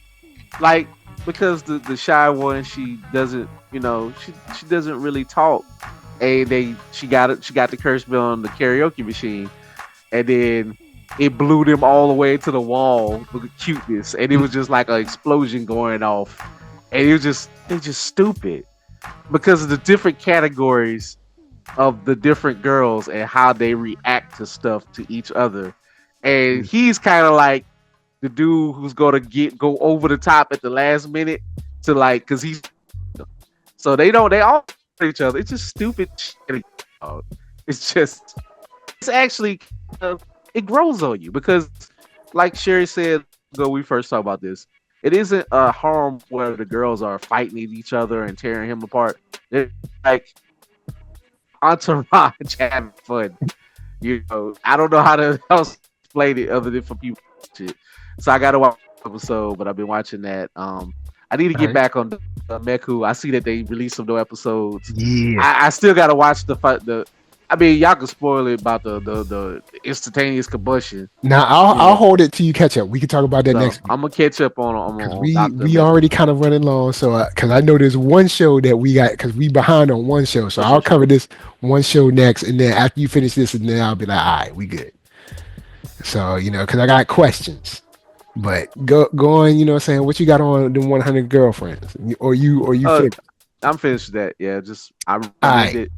like because the shy one she doesn't she doesn't really talk, and she got the curse bill on the karaoke machine, and then it blew them all the way to the wall with the cuteness, and it was just like an explosion going off, and it's just stupid because of the different categories of the different girls and how they react to stuff to each other. And he's kind of like the dude who's gonna go over the top at the last minute to like because he's so they all each other. It's just stupid shit. It's just it's actually it grows on you because like Sherry said ago we first talked about this. It isn't a harm where the girls are fighting each other and tearing him apart. They're like entourage having fun. I don't know how to else explain it other than for people. So I gotta watch the episode, but I've been watching that. I need to get Alright. back on the Ameku. I see that they released some new episodes. Yeah. I still gotta watch the fight. I mean, y'all can spoil it about the instantaneous combustion. Now I'll hold it till you catch up. We can talk about that So next week I'm gonna catch up because on we Doctor we Ameku. already kind of running long. So because I know there's one show that we got because we behind on one show. So For I'll sure, cover sure. this one show next, and then after you finish this, and then I'll be like, all right, we good. So because I got questions. But go on, what I'm saying, what you got on the 100 girlfriends, or you Uh, finished? I'm finished with that. Yeah, just I All recommend right, it.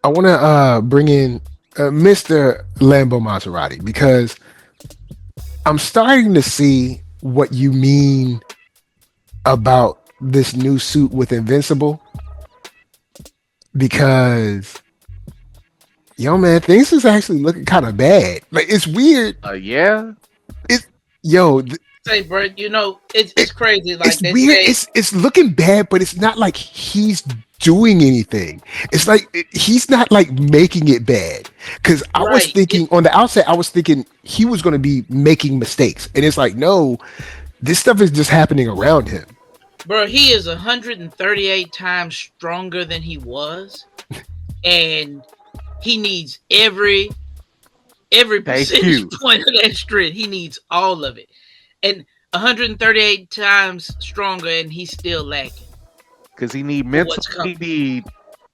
I want to bring in Mr. Lambo Maserati, because I'm starting to see what you mean about this new suit with Invincible, because yo man, things is actually looking kind of bad. Like it's weird. Yeah. It yo, Say, bro, it's crazy. Like it's they weird. say, It's looking bad, but it's not like he's doing anything. It's like he's not like making it bad. Because I was right? thinking on the outset, I was thinking he was going to be making mistakes, and it's like no, this stuff is just happening around him. Bro, he is 138 times stronger than he was, and he needs every percentage point of that strength. He needs all of it, and 138 times stronger, and he's still lacking. Because he need mental, he need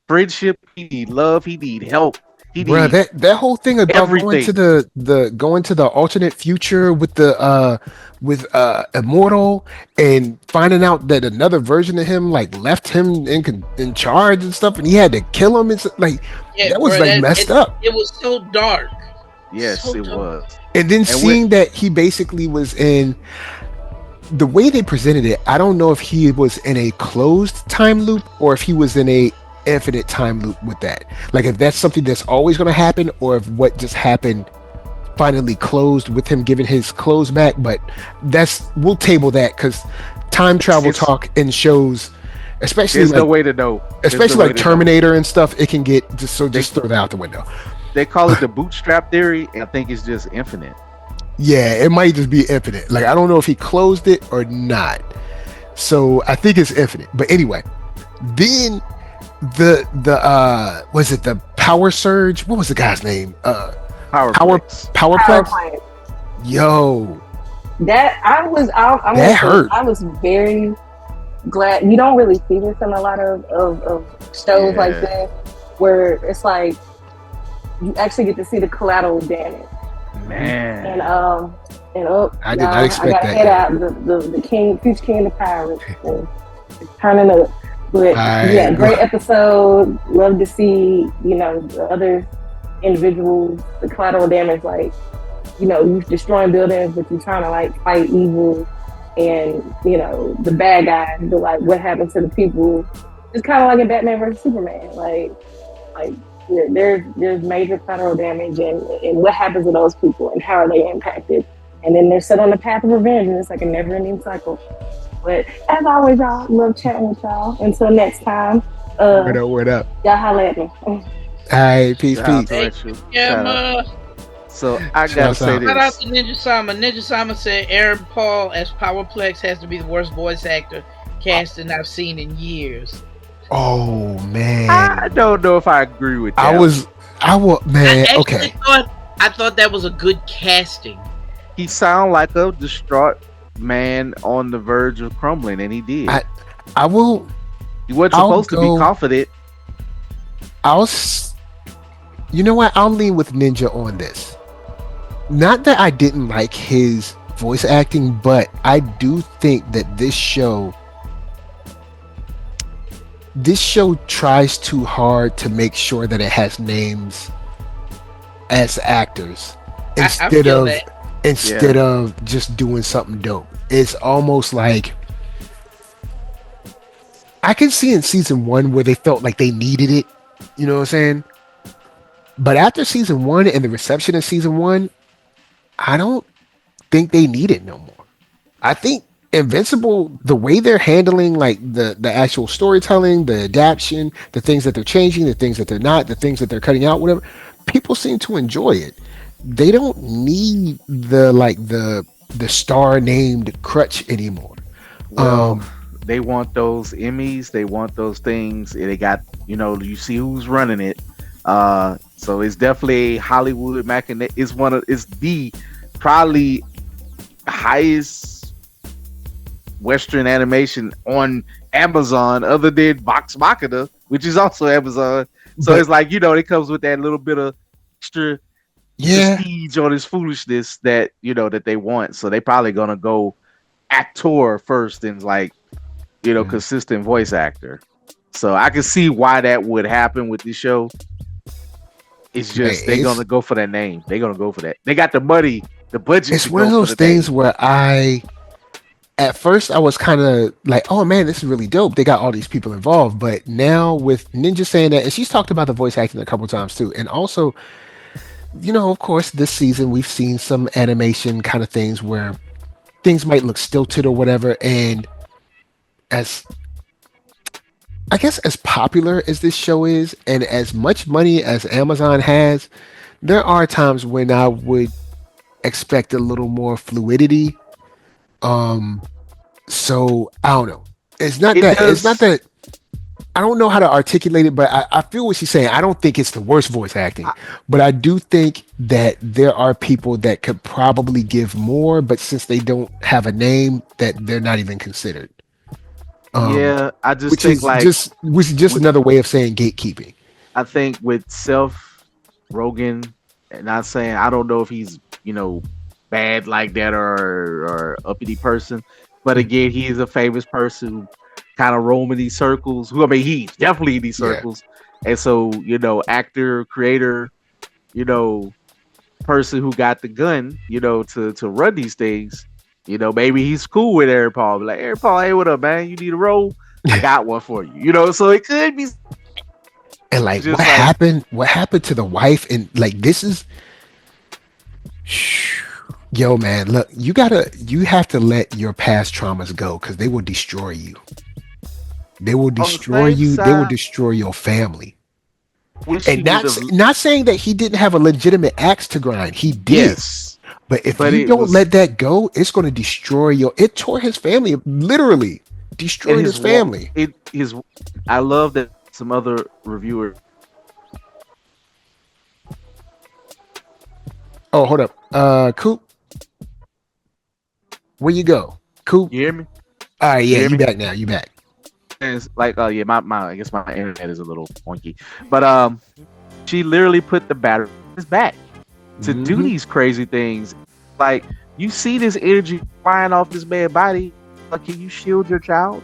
friendship, he need love, he need help. Bruh, that whole thing about going to the alternate future with the Immortal and finding out that another version of him like left him in charge and stuff, and he had to kill him. It's like that was like messed up. It was so dark. Yes, so it was. And then seeing that he basically was in the way they presented it, I don't know if he was in a closed time loop or if he was in a infinite time loop with that. Like if that's something that's always going to happen, or if what just happened finally closed with him giving his clothes back. But we'll table that, because time travel talk in shows, especially there's no way to know, especially like Terminator and stuff, it can get just throw that out the window. They call it the bootstrap theory, and I think it's just infinite. Yeah, it might just be infinite. Like I don't know if he closed it or not, so I think it's infinite. But anyway, then the was it the power surge? What was the guy's name? Powerplex. Yo, that that hurt. I was very glad. You don't really see this in a lot of shows like this, where it's like you actually get to see the collateral damage. Man, and I did not expect that. Head out the king, future king of the pirates, turning up. But great episode. Love to see the other individuals, the collateral damage, like you're destroying buildings, but you're trying to like fight evil, and the bad guys. But like, what happened to the people? It's kind of like in Batman versus Superman. Like there's major collateral damage, and what happens to those people, and how are they impacted? And then they're set on the path of revenge, and it's like a never-ending cycle. But as always, y'all, love chatting with y'all. Until next time, word up. Y'all holla at me. Hey, peace. So I gotta say this. Shout out to Ninja Sama. Ninja Sama said Aaron Paul as Powerplex has to be the worst voice actor casting I've seen in years. Oh man, I don't know if I agree with that. I thought that was a good casting. He sounded like a distraught man on the verge of crumbling, and he did. I will. He wasn't supposed to be confident. You know what? I'll lean with Ninja on this. Not that I didn't like his voice acting, but I do think that this show tries too hard to make sure that it has names as actors instead of just doing something dope. It's almost like I can see in season 1 where they felt like they needed it. You know what I'm saying? But after season 1 and the reception of season 1, I don't think they need it no more. I think Invincible, the way they're handling like the actual storytelling, the adaptation, the things that they're changing, the things that they're not, the things that they're cutting out, whatever, people seem to enjoy it. They don't need the star named crutch anymore. Well, they want those Emmys, they want those things. They got, you see who's running it. So it's definitely Hollywood machination. It's the probably highest Western animation on Amazon, other than Vox Machina, which is also Amazon. So it's like, it comes with that little bit of extra prestige on this foolishness that that they want. So they probably gonna go actor first and consistent voice actor. So I can see why that would happen with this show. It's Man, just they're gonna go for that name. They're gonna go for that. They got the money, the budget it's to one of go for those the things name. where at first I was kind of like, oh man, this is really dope. They got all these people involved. But now with Ninja saying that, and she's talked about the voice acting a couple times too. And also, of course, this season we've seen some animation kind of things where things might look stilted or whatever. And as I guess as popular as this show is, and as much money as Amazon has, there are times when I would expect a little more fluidity. Um, so I don't know. It's not It that. It's not does. that. I don't know how to articulate it, but I feel what she's saying. I don't think it's the worst voice acting, but I do think that there are people that could probably give more, but since they don't have a name, that they're not even considered. Um, Yeah, I just which think is like just with another way of saying gatekeeping. I think with Self Rogan, and not saying I don't know if he's bad like that or uppity person, but again he's a famous person who kind of roam in these circles. Who I mean he's definitely in these Yeah, circles, and so actor, creator, you know person who got the gun, to run these things. Maybe he's cool with Aaron Paul. Be like, Aaron Paul, hey, what up, man? You need a role? I got one for you. So it could be and like what just like happened? What happened to the wife? And like this is, yo, man. Look, you have to let your past traumas go because they will destroy you. They will on the destroy same you. They will side. destroy your family. Wish he And would have. not saying that he didn't have a legitimate axe to grind. He did. Yes, But if but you it don't was let that go, it's going to destroy your. It tore his family, literally and destroyed his family. his. I love that some other reviewer. Oh, hold up. Coop, where you go? Coop. You hear me? All right, You yeah, hear you me? back now. You back. And it's like, oh yeah, my I guess my internet is a little funky, but she literally put the battery in his back to do Hmm. these crazy things. Like you see this energy flying off this man's body. Like, can you shield your child?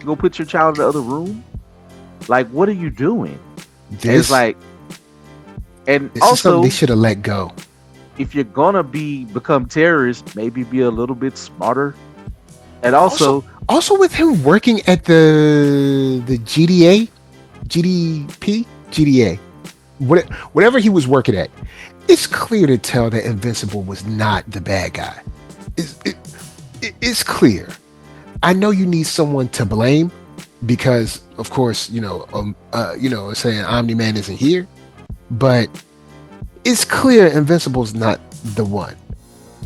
Go put your child in the other room. Like, what are you doing? And it's This like, and this is something they also, should have let go. if you're gonna become terrorists, maybe be a little bit smarter. And Also, also, also with him working at the GDA, GDP, GDA, whatever he was working at, it's clear to tell that Invincible was not the bad guy. It's clear. I know you need someone to blame because, of course, saying Omni Man isn't here, but it's clear Invincible's not the one.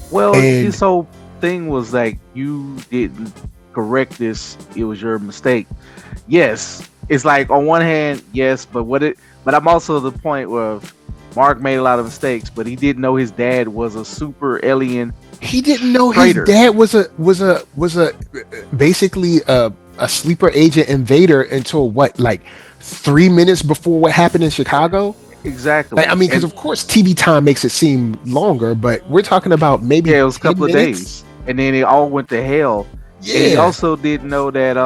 well, And his whole thing was like, you didn't correct this. It was your mistake. Yes, it's like on one hand, yes, but I'm also at the point where Mark made a lot of mistakes, but he didn't know his dad was a super alien he didn't know his traitor. dad was a basically a sleeper agent invader until what, like 3 minutes before what happened in Chicago. Like, I Exactly. mean, because And of course TV time makes it seem longer, but we're talking about maybe yeah, it was a 10 couple of minutes. days. And then it all went to hell. And he Yeah, also didn't know that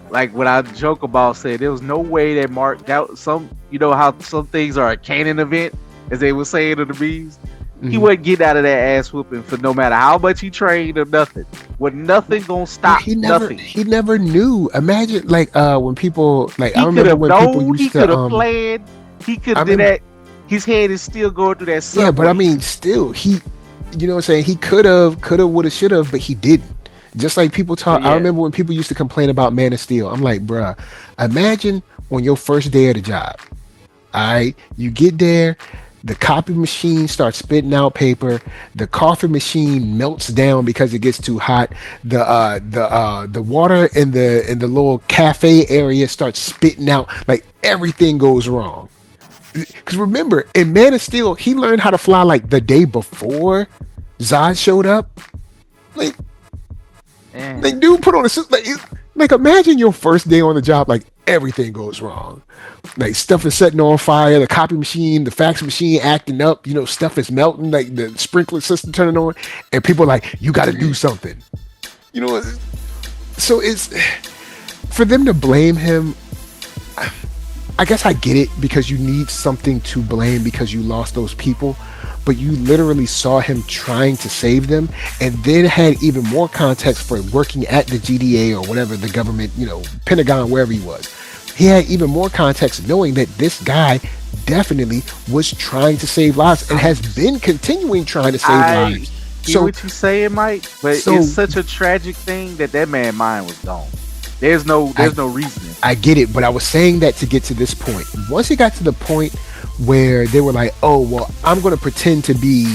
like what I joke about said there was no way that Mark that some how some things are a canon event, as they were saying in the memes. He Mhm. wasn't getting out of that ass whooping for no matter how much he trained or nothing. With nothing gonna stop nothing. he never knew. Imagine like when people like I He could remember have when people known, he used could to have planned, he could I have did remember that. His head is still going through that yeah, but I subway. mean still he what I'm saying, he could have, would have, should have, but he didn't. Just like people But talk, I yeah, remember when people used to complain about Man of Steel. I'm like, bruh, imagine on your first day of the job. All right, you get there, the copy machine starts spitting out paper. The coffee machine melts down because it gets too hot. The water in the little cafe area starts spitting out. Like everything goes wrong. Because remember, in Man of Steel, he learned how to fly like the day before Zod showed up. Like, man. like dude put on a suit. Like imagine your first day on the job. Like everything goes wrong. Like stuff is setting on fire. The copy machine, the fax machine acting up. Stuff is melting. Like the sprinkler system turning on, and people are like, you got to do something. You know, so it's for them to blame him. I guess I get it because you need something to blame because you lost those people, but you literally saw him trying to save them, and then had even more context for working at the GDA or whatever the government, Pentagon, wherever he was. He had even more context knowing that this guy definitely was trying to save lives and has been continuing trying to save I lives. hear So, what you saying, Mike, but so it's such a tragic thing that man mind was gone. There's no reasoning. I get it, but I was saying that to get to this point. Once it got to the point where they were like, "Oh, well, I'm going to pretend to be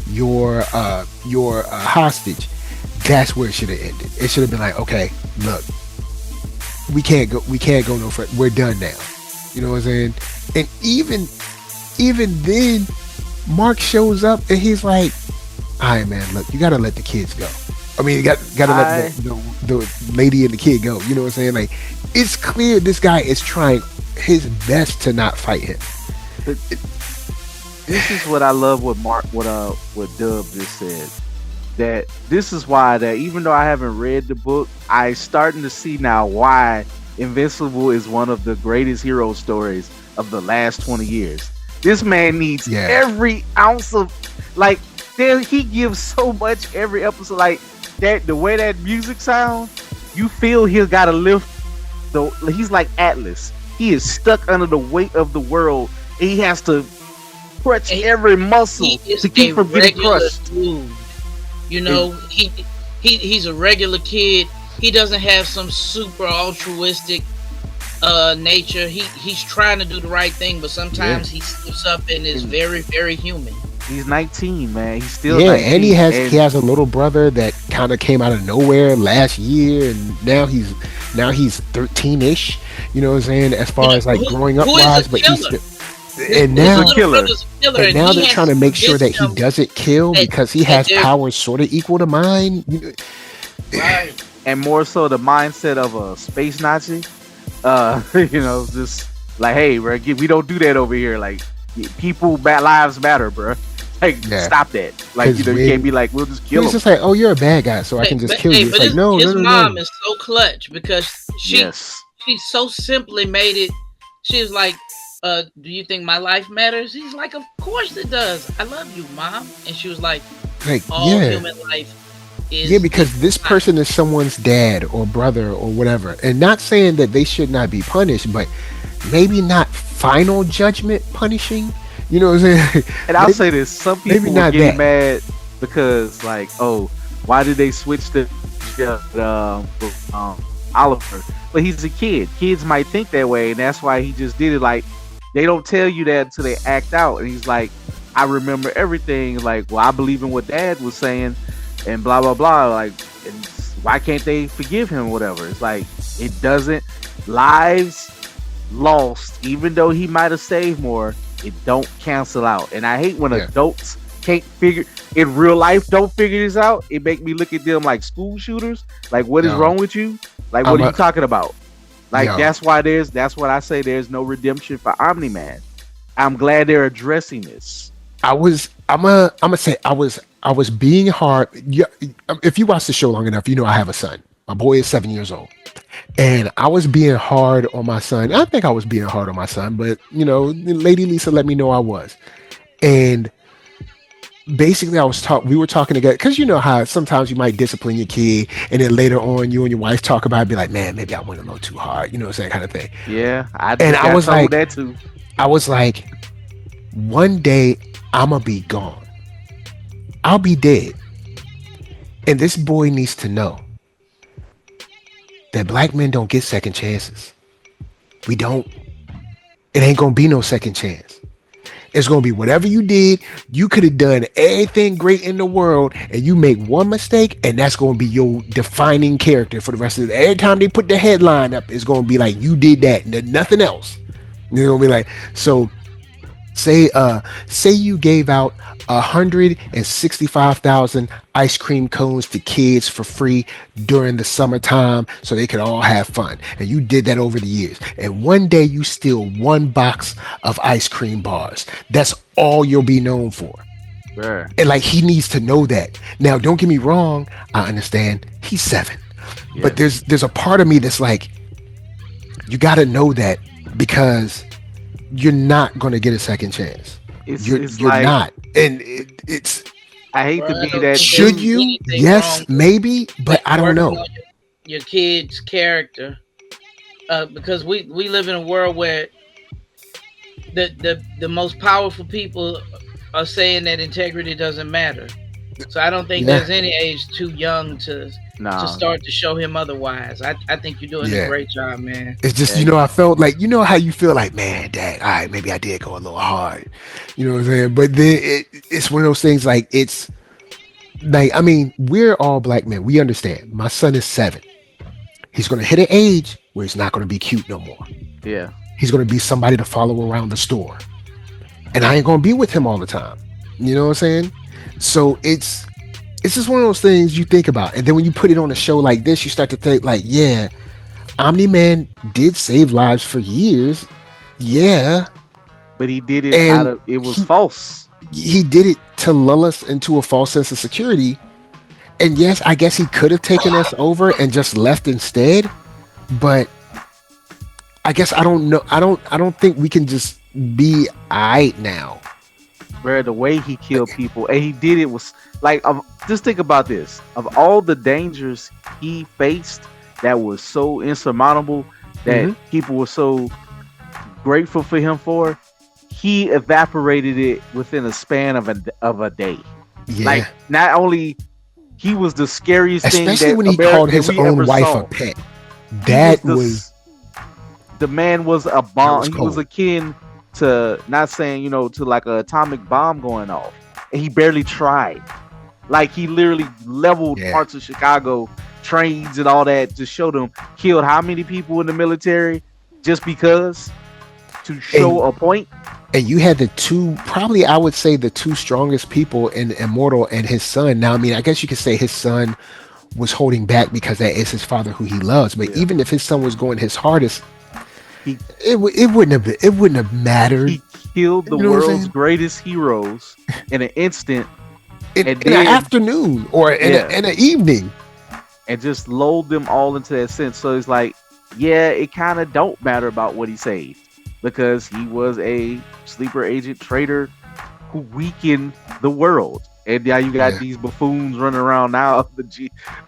your hostage," that's where it should have ended. It should have been like, "Okay, look, we can't go no further. We're done now." You know what I'm saying? And even then, Mark shows up and he's like, "All right, man, look, you got to let the kids go. I mean, you got to let the lady and the kid go." You know what I'm saying? Like, it's clear this guy is trying his best to not fight him. But this is what I love. What Dub just said. That this is why that even though I haven't read the book, I starting to see now why Invincible is one of the greatest hero stories of the last 20 years. This man needs every ounce of like. He gives so much every episode. Like that, the way that music sounds, you feel he's got to lift. He's like Atlas. He is stuck under the weight of the world. And he has to crunch every muscle to keep from getting crushed. Dude. He's a regular kid. He doesn't have some super altruistic nature. He's trying to do the right thing, but sometimes he slips up and is very, very human. He's 19, man. He's still 19. And he has a little brother that kind of came out of nowhere last year, and now he's 13ish. You know what I'm saying? As far as like growing up wise, but he's still. And now, and now they're trying to make sure that he doesn't kill because he has powers sort of equal to mine. Right. And more so the mindset of a space Nazi. Just like, hey, bro, we don't do that over here. Like, lives matter, bro. Like, stop that. Like, you can't be like, we'll just kill him. It's just like, oh, you're a bad guy, so I can just kill you. It's like, no. His mom is so clutch because she so simply made it. She was like, do you think my life matters? He's like, of course it does. I love you, Mom. And she was like all human life is because this person is someone's dad or brother or whatever. And not saying that they should not be punished, but maybe not final judgment punishing. You know what I'm saying? And I'll say this: some people will get mad because, like, oh, why did they switch to Oliver? But he's a kid. Kids might think that way, and that's why he just did it. Like, they don't tell you that until they act out. And he's like, I remember everything. Like, well, I believe in what Dad was saying, and blah blah blah. Like, and why can't they forgive him? Whatever. It's like it doesn't. Lives lost, even though he might have saved more, it don't cancel out. And I hate when adults can't figure in real life don't figure this out. It make me look at them like school shooters. Like, what is wrong with you? Like, what are you talking about? Like, that's what I say. There's no redemption for Omni-Man. I'm glad they're addressing this. I'm gonna say I was being hard. If you watch the show long enough, you know I have a son. My boy is 7 years old. And I was being hard on my son. I think I was being hard on my son, but Lady Lisa let me know I was. And basically we were talking together because you know how sometimes you might discipline your kid and then later on you and your wife talk about it, be like, man, maybe I went a little too hard, that kind of thing. Yeah. I was like that too. I was like, one day I'ma be gone. I'll be dead. And this boy needs to know that black men don't get second chances. We don't. It ain't gonna be no second chance. It's gonna be whatever you did. You could have done everything great in the world, and you make one mistake, and that's gonna be your defining character for the rest of it. Every time they put the headline up, it's gonna be like you did that, and nothing else. It's gonna be like, so say you gave out 165,000 ice cream cones to kids for free during the summertime so they could all have fun, and you did that over the years, and one day you steal one box of ice cream bars. That's all you'll be known for. Sure. And like, he needs to know that. Now, don't get me wrong, I understand he's 7, but there's a part of me that's like, you got to know that because you're not going to get a second chance. It's You're like not, and it's I hate Bro, to I be don't that think there's should dude. you? anything wrong Yes, maybe, with but I don't working know. on your kid's character. Because we live in a world where the most powerful people are saying that integrity doesn't matter. So I don't think Yeah, there's any age too young to Nah, start to show him otherwise. I think you're doing a yeah. great job, man. It's just, yeah, I felt like, how you feel like, man, dang, all right, maybe I did go a little hard. You know what I'm saying? But then it's one of those things like, it's like, I mean, we're all black men. We understand. My son is 7. He's going to hit an age where he's not going to be cute no more. yeah. He's going to be somebody to follow around the store. And I ain't going to be with him all the time. You know what I'm saying? So it's just one of those things you think about. And then when you put it on a show like this, you start to think like, yeah, Omni-Man did save lives for years. Yeah. But he did it out And of it was false. he did it to lull us into a false sense of security. And yes, I guess he could have taken us over and just left instead. But I guess I don't know. I don't think we can just be alright now. Where the way he killed people and he did it was like just think about this. Of all the dangers he faced that was so insurmountable that Mhm. people were so grateful for him for, he evaporated it within a span of a day. Yeah. Like not only he was the scariest thing Especially that when he America called his we own ever wife saw. a pet. He That the, was the man was a that bomb. was He was cold. akin to not saying to like an atomic bomb going off, and he barely tried. Like he literally leveled Yeah. parts of Chicago, trains and all that to show them. Killed how many people in the military just because to show a point. And you had the two, probably I would say the two strongest people in Immortal and his son. Now, I mean, I guess you could say his son was holding back because that is his father who he loves. But Yeah. even if his son was going his hardest, He it wouldn't have mattered he killed the You know what I'm world's saying? greatest heroes in an instant, in and an then- afternoon or in Yeah. an evening. and just lulled them all into that sense. So it's like, yeah, it kind of don't matter about what he saved because he was a sleeper agent traitor who weakened the world. And now you got Yeah. these buffoons running around now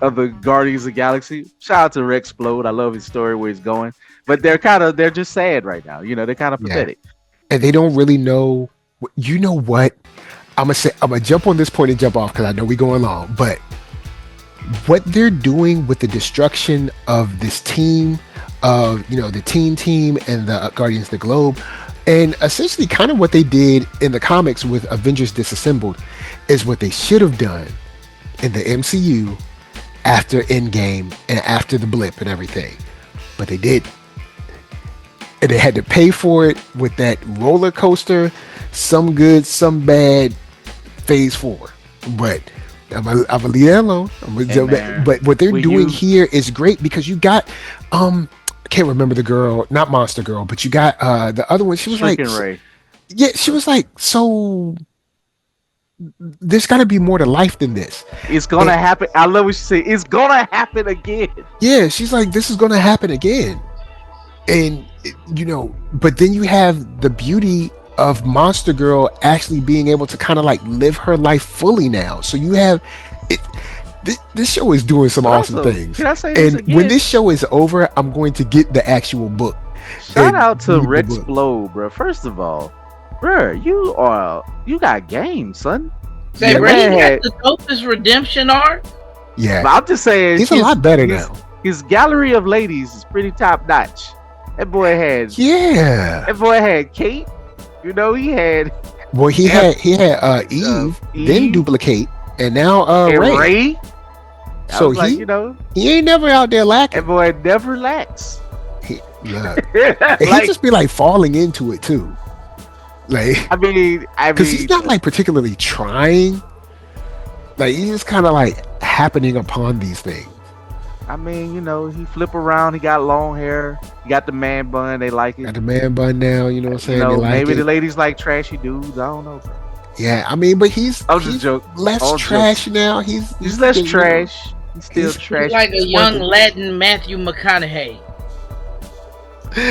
of the Guardians of the Galaxy. Shout out to Rexplode. I love his story where he's going. But they're just sad right now. They're kind of Yeah. pathetic. And they don't really know. You know what? I'm gonna jump on this point and jump off because I know we going long. But what they're doing with the destruction of this team, of the teen team and the Guardians of the Globe, and essentially kind of what they did in the comics with Avengers Disassembled, is what they should have done in the MCU after Endgame and after the blip and everything. But they didn't. And they had to pay for it with that roller coaster, some good, some bad, phase 4. But I'm gonna leave that alone. man, But what they're when doing you- here is great because you got I can't remember the girl, not Monster Girl, but you got the other one. She was like, Freaking Ray. yeah, she was like, so there's got to be more to life than this. It's gonna happen. I love what she said. It's gonna happen again. Yeah, she's like, this is gonna happen again. And but then you have the beauty of Monster Girl actually being able to kind of like live her life fully now. So you have it. This show is doing some awesome Also, things. can I say this And again? when this show is over, I'm going to get the actual book. Shout and out to read the book. Rexplode, bro. First of all, bro, you got game, son. Say, Yeah, bro, he man. got the dopest redemption arc. Yeah, But I'm just saying, he's a lot better now. His gallery of ladies is pretty top notch. That boy had Kate. He had Well, he Yeah. had Eve, then Eve. Duplicate, and now and Ray. Ray. I So was like, he ain't never out there lacking. that boy never lacks. Yeah. And he Like, just be like falling into it too, like I mean, because he's not like particularly trying. Like he's just kind of like happening upon these things. he flip around. He got long hair. He got the man bun. They like it. Got the man bun now, you know what I'm saying? They like maybe it. the ladies like trashy dudes. I don't know. Yeah, I mean, but he's I was just joking. less All trash now. He's less still, trash. He's still he's trash. He's like a young Sparkle. Latin Matthew McConaughey.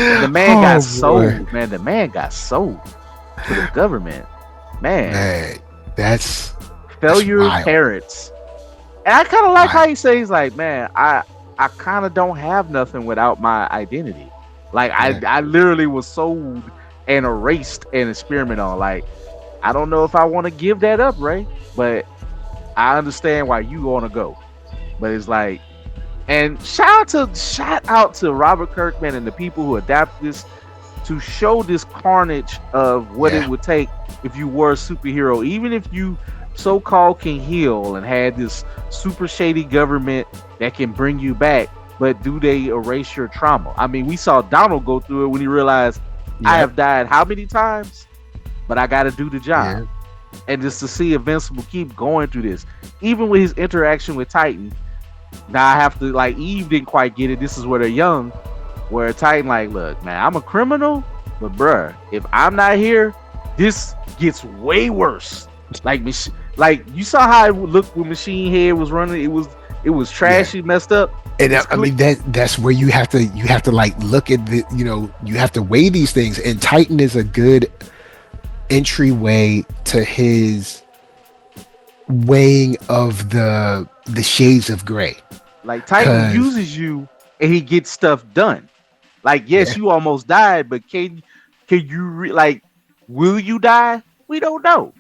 And the man got Oh boy, sold, man. The man got sold to the government, man. man, that's Failure wild, parents. And I kind of like how wild. he says, like, man, I kind of don't have nothing without my identity. Like, Yeah, I literally was sold and erased and experiment on. Like, I don't know if I want to give that up, Ray, but I understand why you want to go. But it's like, and shout out to Robert Kirkman and the people who adapted this to show this carnage of what it yeah, would take if you were a superhero, even if you so-called can heal and had this super shady government that can bring you back, but do they erase your trauma? I mean, we saw Donald go through it when he realized I yeah, have died how many times, but I got to do the job. yeah. And just to see Invincible keep going through this, even with his interaction with Titan. Now I have to, like, Eve didn't quite get it. This is where they're young, where Titan like, look, man, I'm a criminal, but bruh, if I'm not here, this gets way worse. Like, like you saw how it looked when Machine Head was running. It was Yeah. trashy, messed up. And It's I clear. mean that's where you have to like look at the, you have to weigh these things, and Titan is a good entryway to his weighing of the shades of gray. Like Titan Cause uses you and he gets stuff done. Like, yeah, yes, you almost died, but can you like, will you die? We don't know.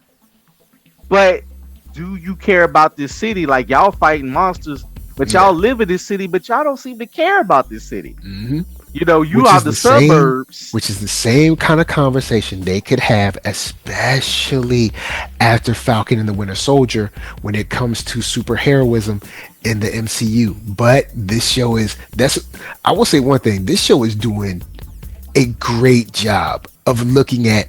But do you care about this city? Like, y'all fighting monsters, but yeah. y'all live in this city, but y'all don't seem to care about this city. hmm You know, you which are is the the same suburbs. which is the same kind of conversation they could have, especially after Falcon and the Winter Soldier, when it comes to superheroism in the MCU. But this show is that's I will say one thing, this show is doing a great job of looking at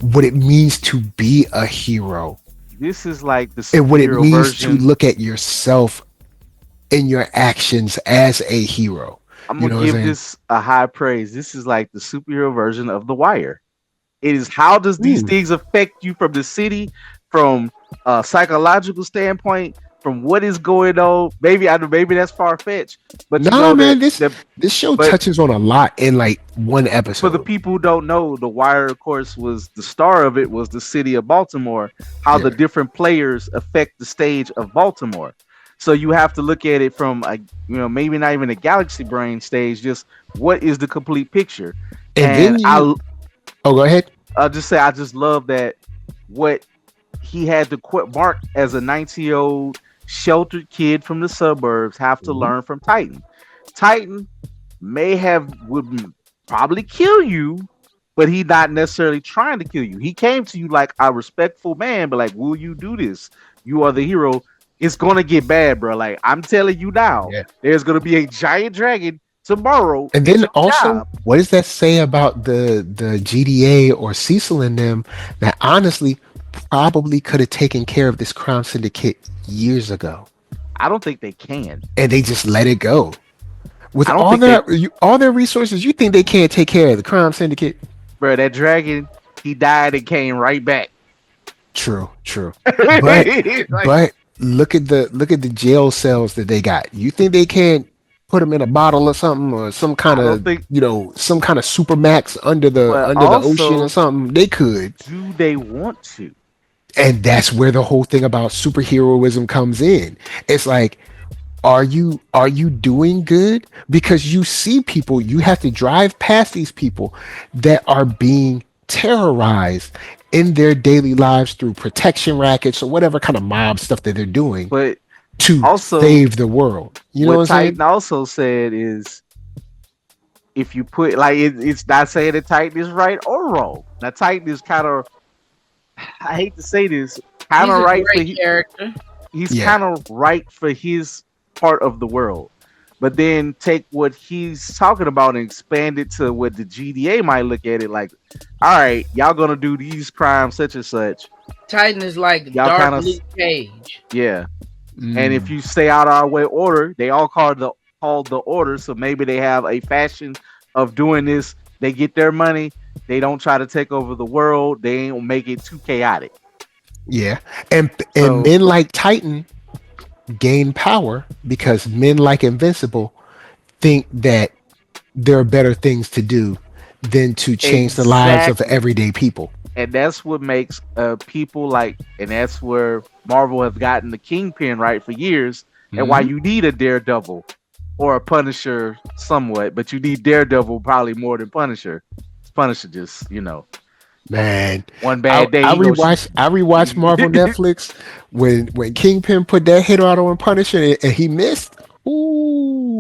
what it means to be a hero This is like the and what it superhero means to version. look at yourself in your actions as a hero. I'm You gonna know what I'm give saying? this a high praise. This is like the superhero version of The Wire. It is, how does these Mm. things affect you from the city, from a psychological standpoint, from what is going on? Maybe I know, maybe that's far fetched, but you Nah, know man, that this that. this show But touches on a lot in like one for the episode. people who don't know, The Wire, of course, was the star of it was the city of Baltimore. How the Yeah. different players affect the stage of Baltimore. So you have to look at it from a, maybe not even a galaxy brain stage, just what is the complete picture. And And then you oh go ahead. I'll just say I just love that what he had to quit Mark as a 19-year-old sheltered kid from the suburbs have to Mhm. learn from Titan. Titan may have would probably kill you, but he not necessarily trying to kill you. He came to you like a respectful man, but like, will you do this? You are the hero. It's gonna get bad, bro. Like, I'm telling you now, Yeah. there's gonna be a giant dragon tomorrow. And It's then your also, job. what does that say about the GDA or Cecil and them that honestly probably could have taken care of this crime syndicate years ago, I don't think they can. and they just let it go with I don't think they, all their resources? You think they can't take care of the crime syndicate? bro. That dragon, he died and came right back. True, true. But Like, but look at the jail cells that they got. You think they can't put them in a bottle or something, or some kind I don't of think, some kind of supermax but under the ocean or also, something? They could. do they want to? And that's where the whole thing about superheroism comes in. It's like, are you doing good? Because you see people, you have to drive past these people that are being terrorized in their daily lives through protection rackets or whatever kind of mob stuff that they're doing But to also, save the world. You know what what I'm saying? Titan also said is, if you put like it's not saying that Titan is right or wrong. Now Titan is kind of, I hate to say this, kind He's of a right for great character. he's Yeah. kind of right for his part of the world. But then take what he's talking about and expand it to what the GDA might look at it like. All right, y'all gonna do these crimes such and such. Titan is like Y'all kind Dark of, Luke Cage. yeah. And if Mm, you stay out of our way order, they all called the order. So maybe they have a fashion of doing this. They get their money. They don't try to take over the world. They ain't make it too chaotic. yeah. And So men like Titan gain power because men like Invincible think that there are better things to do than to change the lives of Exactly. everyday people. And that's what makes people like, and that's where Marvel has gotten the Kingpin right for years, and why Hmm. you need a Daredevil or a Punisher somewhat, but you need Daredevil probably more than Punisher. Punisher just, Man, one bad day I he goes. rewatched Marvel Netflix when Kingpin put that hit out on Punisher and he missed.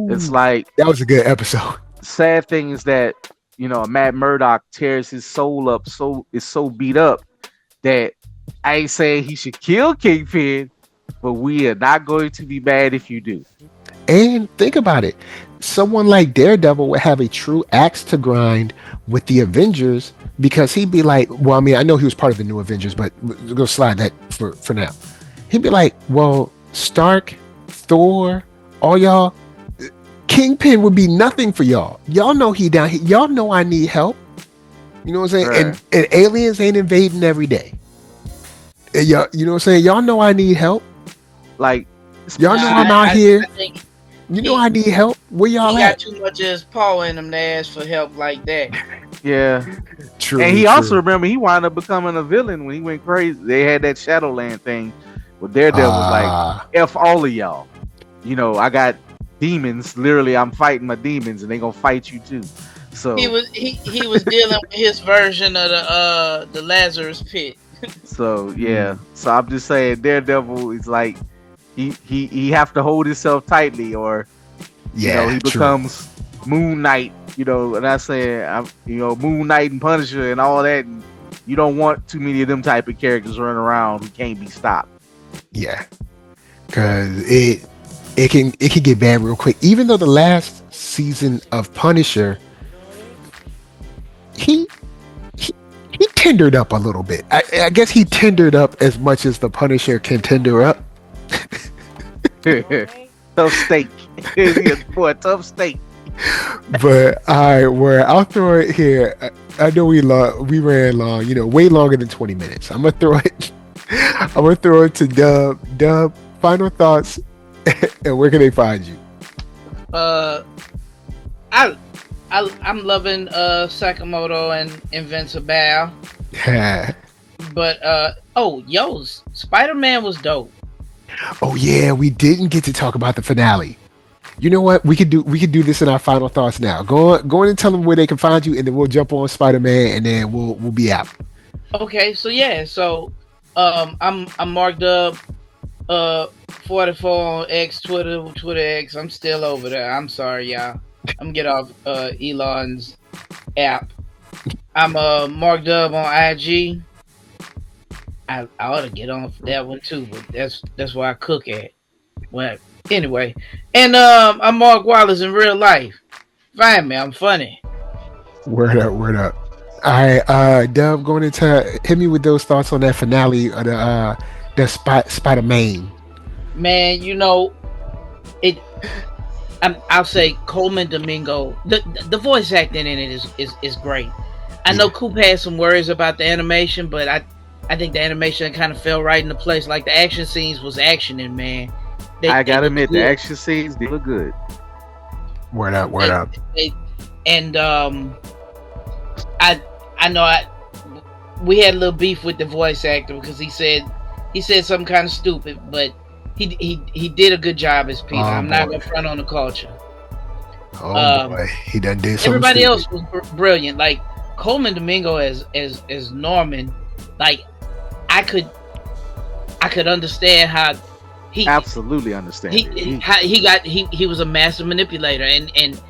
It's Ooh, like, that was a good episode. sad thing is that Matt Murdock tears his soul up, so is so beat up that I ain't saying he should kill Kingpin, but we are not going to be mad if you do. And think about it. Someone like Daredevil would have a true axe to grind with the Avengers because he'd be like, well, I mean, I know he was part of the new Avengers, but we'll go slide that for now. He'd be like, well, Stark, Thor, all y'all, Kingpin would be nothing for y'all. Y'all know he down here. Y'all know I need help. You know what I'm saying? Bruh. And aliens ain't invading every day. And y'all, you know what I'm saying? Y'all know I need help. Like, Y'all know especially, I'm out here. I think You know he I need help. Where he y'all got at? too much of his paw in him to ask for help like that. yeah. And True, he also, true. remember, he wound up becoming a villain when he went crazy. They had that Shadowland thing where Daredevil was like, Ah, F all of y'all. I got demons. Literally, I'm fighting my demons and they gonna fight you too. He So was he was dealing with his version of the Lazarus pit. so yeah. So I'm just saying Daredevil is like he have to hold himself tightly, or yeah, he true. becomes Moon Knight, and I say I'm Moon Knight and Punisher and all that, and you don't want too many of them type of characters running around who can't be stopped. Yeah, because it can get bad real quick. Even though the last season of Punisher, he he, he tendered up a little bit. I guess he tendered up as much as the Punisher can tender up. Tough steak. Yeah, boy, tough steak. But I where I'll throw it here. I know we ran long, way longer than 20 minutes. I'm gonna throw it. I'm gonna throw it to Dub. Dub, final thoughts, and where can they find you? Uh, I I'm loving Sakamoto and Invincible, but Spider-Man was dope. Oh yeah, we didn't get to talk about the finale. You know what? We could do this in our final thoughts now. Go on and tell them where they can find you, and then we'll jump on Spider Man, and then we'll be out. Okay, so yeah, I'm marked up 44 on X Twitter X. I'm still over there. I'm sorry, y'all. I'm gonna get off Elon's app. I'm marked up on IG. I ought to get on that one too, but that's where I cook at. Well, anyway, and I'm Mark Wallace in real life. Find me. I'm funny. Word up, word up. All right, Dub, going into hit me with those thoughts on that finale of the Spider Man. Man, it. I'll say Coleman Domingo. The voice acting in it is great. I know Yeah, Coop had some worries about the animation, but I think the animation kind of fell right into place. Like the action scenes was actioning, man. I They gotta look admit, the good. action scenes they look good. word up, word They, up. they and I I know we had a little beef with the voice actor because he said something kind of stupid, but he did a good job as Peter. Oh I'm not boy, gonna front on the culture. oh Um, boy, he done did something Everybody stupid. else was brilliant. Like Coleman Domingo as Norman. Like I could I could understand how he Absolutely understand it. he was a master manipulator, and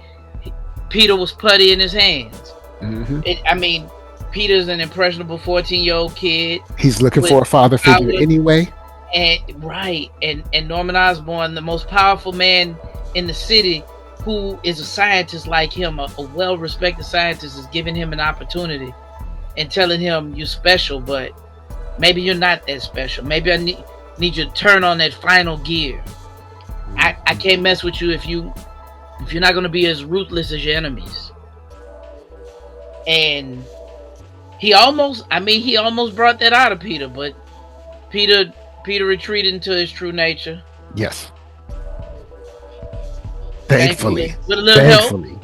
Peter was putty in his hands. Hmm. I mean, Peter's an impressionable 14-year-old kid He's looking with for a father figure power, anyway. and Norman Osborn, the most powerful man in the city, who is a scientist like him, a well-respected scientist, is giving him an opportunity and telling him you're special, but maybe you're not that special. Maybe I need you to turn on that final gear. I can't mess with you if you're not gonna be as ruthless as your enemies. And he almost brought that out of Peter, but Peter Peter retreated into his true nature. Yes, Thankfully, thankfully, with a little help. thankfully.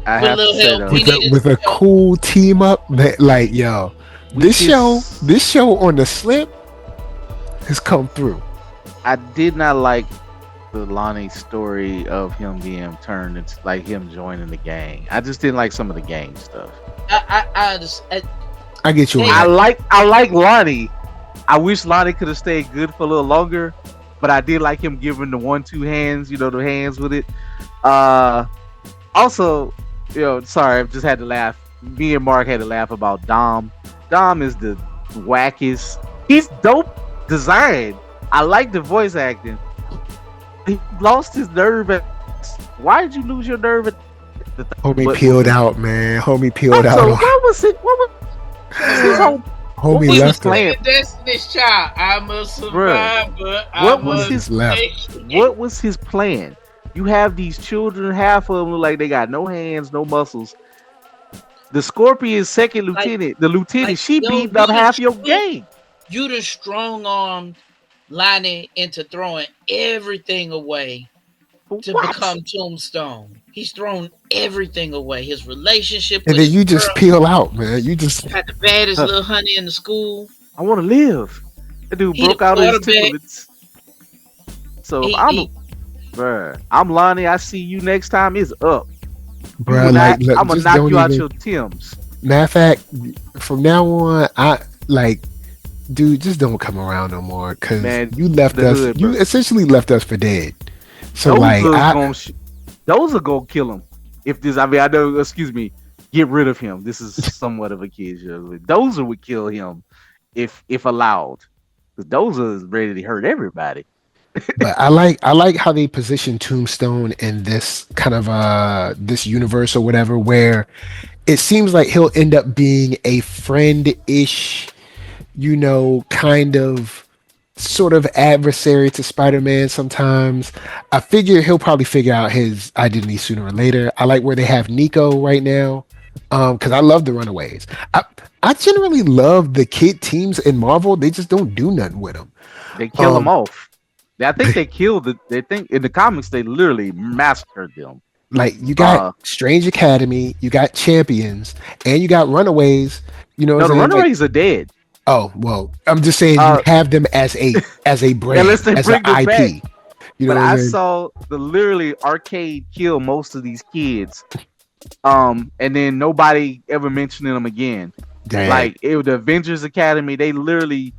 I With a have to little say help. though, He needed with a some help. cool team up, man, like yo, with his, this show on the slip has come through. I did not like the Lonnie story of him being turned into like him joining the gang. I just didn't like some of the gang stuff. I understand. I get you on They that. I like Lonnie. I wish Lonnie could have stayed good for a little longer, but I did like him giving the 1-2 hands, you know, the hands with it. Uh Also, sorry, I just had to laugh. Me and Mark had to laugh about Dom. Dom is the wackest. He's dope design. I like the voice acting. He lost his nerve. Why did you lose your nerve at the Homie butt peeled whooping? out, man. Homie peeled out. Also, what was it? What was his whole? What Homie was he his was left him. plan, playing Destiny's Child. I'm a bruh? survivor. I What was He must just his? left. make it. What was his plan? You have these children. Half of them look like they got no hands, no muscles. The Scorpion's second Like, lieutenant, the lieutenant, like, she yo, beamed up half your gang. you done strong armed Lonnie into throwing everything away For to what? become Tombstone. He's thrown everything away. His relationship And with then his you girl, just peel out, man. You just got the baddest Huh, little honey in the school. I want to live. That dude He the broke out of his quarterback. temperaments. So if He I'm Lonnie, I see you next time. It's up. You will bruh, like not. look, I'm gonna just knock don't you out even your Tims. matter of fact, from now on, I like dude, just don't come around no more because Man, you left the us. hood, You bro. essentially left us for dead. So Those like are I, gonna. Those are gonna kill him. If this, I mean, I know. Excuse me. Get rid of him. This is somewhat of a kid's show. Those would kill him if allowed. Because those are ready to hurt everybody. but I like how they position Tombstone in this kind of this universe or whatever, where it seems like he'll end up being a friend-ish, kind of sort of adversary to Spider-Man sometimes. I figure he'll probably figure out his identity sooner or later. I like where they have Nico right now. Because I love the Runaways. I generally love the kid teams in Marvel. They just don't do nothing with them. They kill them Um, off. I think they killed the. They think in the comics they literally massacred them. like you got Uh Strange Academy, you got Champions, and you got Runaways. You know no, what the I'm saying? Like, Runaways are dead. oh well, I'm just saying you Uh, have them as a brand, unless they as an bring them back. IP. You know But what I'm I saying? saw the literally arcade kill most of these kids. And then nobody ever mentioned them again. Dang, Like it was the Avengers Academy, they literally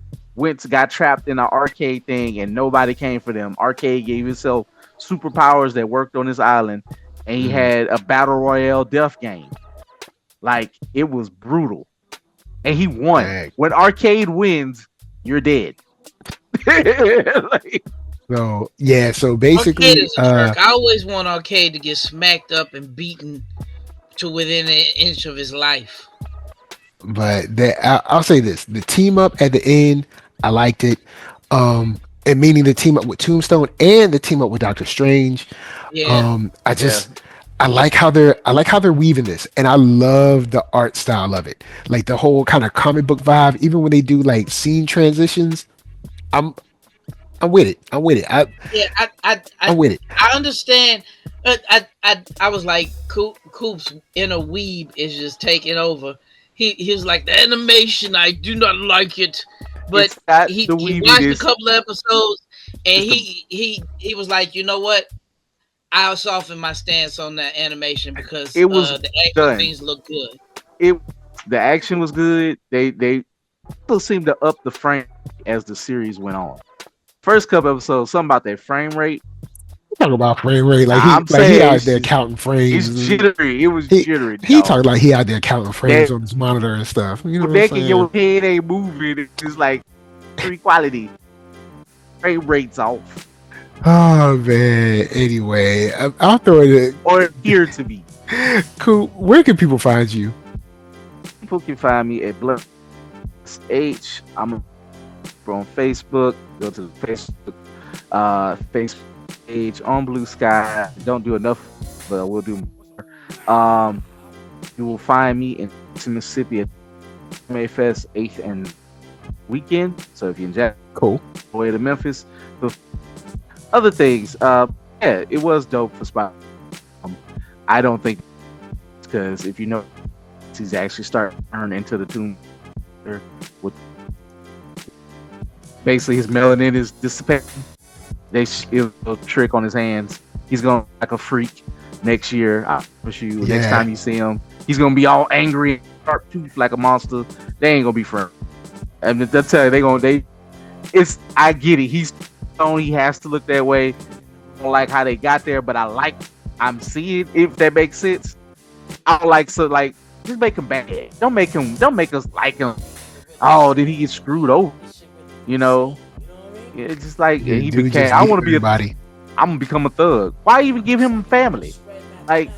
got trapped in an arcade thing and nobody came for them. Arcade gave himself superpowers that worked on this island, and he Mhm. had a battle royale death game. Like it was brutal. And he won. Dang. When arcade wins, you're dead. Like, So yeah, so Arcade basically, is a jerk. I always want Arcade to get smacked up and beaten to within an inch of his life. but I'll say this: the team up at the end, I liked it. And meaning the team up with Tombstone and the team up with Doctor Strange. Yeah. I yeah. just I like how they're weaving this, and I love the art style of it, like the whole kind of comic book vibe. Even when they do like scene transitions, I'm I'm with it. I'm with it. Yeah, I'm with it. I understand. I was like, Coop's inner weeb is just taking over. He was like, the animation, I do not like it, but It's not he the watched a weebiness. couple of episodes and It's the he was like, you know what? I'll soften my stance on that animation because it was the action done. scenes look good. It The action was good. They still seemed to up the frame as the series went on. First couple episodes, something about that frame rate. Talk about frame rate, I'm like he saying out there counting it's frames. jittery. It was He jittery, he dog. talking like he out there counting frames That on his monitor and stuff. You know what I'm Quebec in your saying? head ain't moving. It's like free quality. Frame rates off. Oh man. Anyway, I'll throw it. Or it appeared to be. Cool. Where can people find you? People can find me at Blood H. I'm on Facebook. Go to the Facebook page on Blue Sky. Don't do enough, but we'll do more. You will find me in Mississippi at May Fest 8th and weekend. So if you're in Jack, Cool. way to Memphis. But other things, yeah, it was dope for Spot. I don't think because if you know, he's actually starting to turn into the Tomb with basically his melanin is dissipating. It'll trick on his hands. He's gonna be like a freak next year. I promise you. Yeah. Next time you see him, he's gonna be all angry, sharp tooth like a monster. They ain't gonna be friends. And they'll tell you it's. I get it. He has to look that way. I don't like how they got there, but I'm seeing if that makes sense. I don't like just make him bad. Don't make us like him. Oh, did he get screwed over? You know, it's just like he became. I want to be everybody. I'm gonna become a thug. Why even give him a family? Like,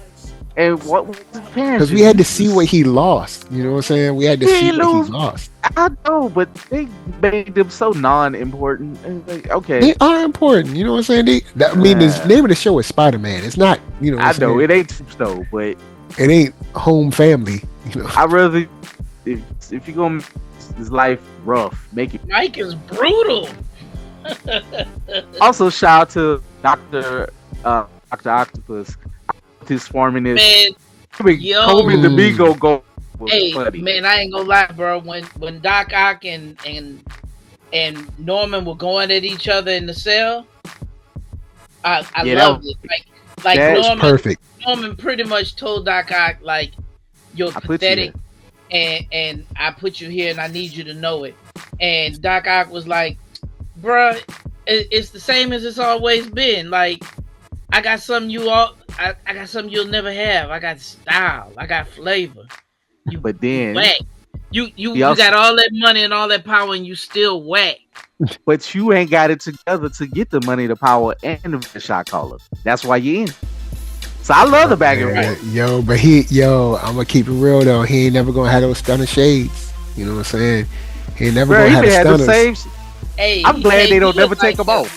and what was his parents? Because we had to see what he lost. You know what I'm saying? We had to see what he lost. I know, but they made them so non-important. And like, okay, they are important. You know what I'm saying? The name of the show is Spiderman. It's not. You know. What I know it ain't though, but it ain't home family. You know. I'd rather if you're gonna make his life rough, make it. Mike is brutal. Also, shout out to Dr. Octopus. His forming is Kobe and the Migo go. Hey, funny. Man, I ain't gonna lie, bro. When Doc Ock and Norman were going at each other in the cell, I loved it. Like Norman, perfect. Norman pretty much told Doc Ock, like, you're pathetic, and I put you here, and I need you to know it. And Doc Ock was like, bruh, it's the same as it's always been. Like, I got something I got something you'll never have. I got style. I got flavor. But then whack. You got all that money and all that power, and you still whack. But you ain't got it together to get the money, the power, and the shot caller. That's why you in. So I love the back and forth. But I'm gonna keep it real though. He ain't never gonna have those stunner shades. You know what I'm saying? He ain't never gonna have stunners. The same hey, I'm glad they don't never take them off.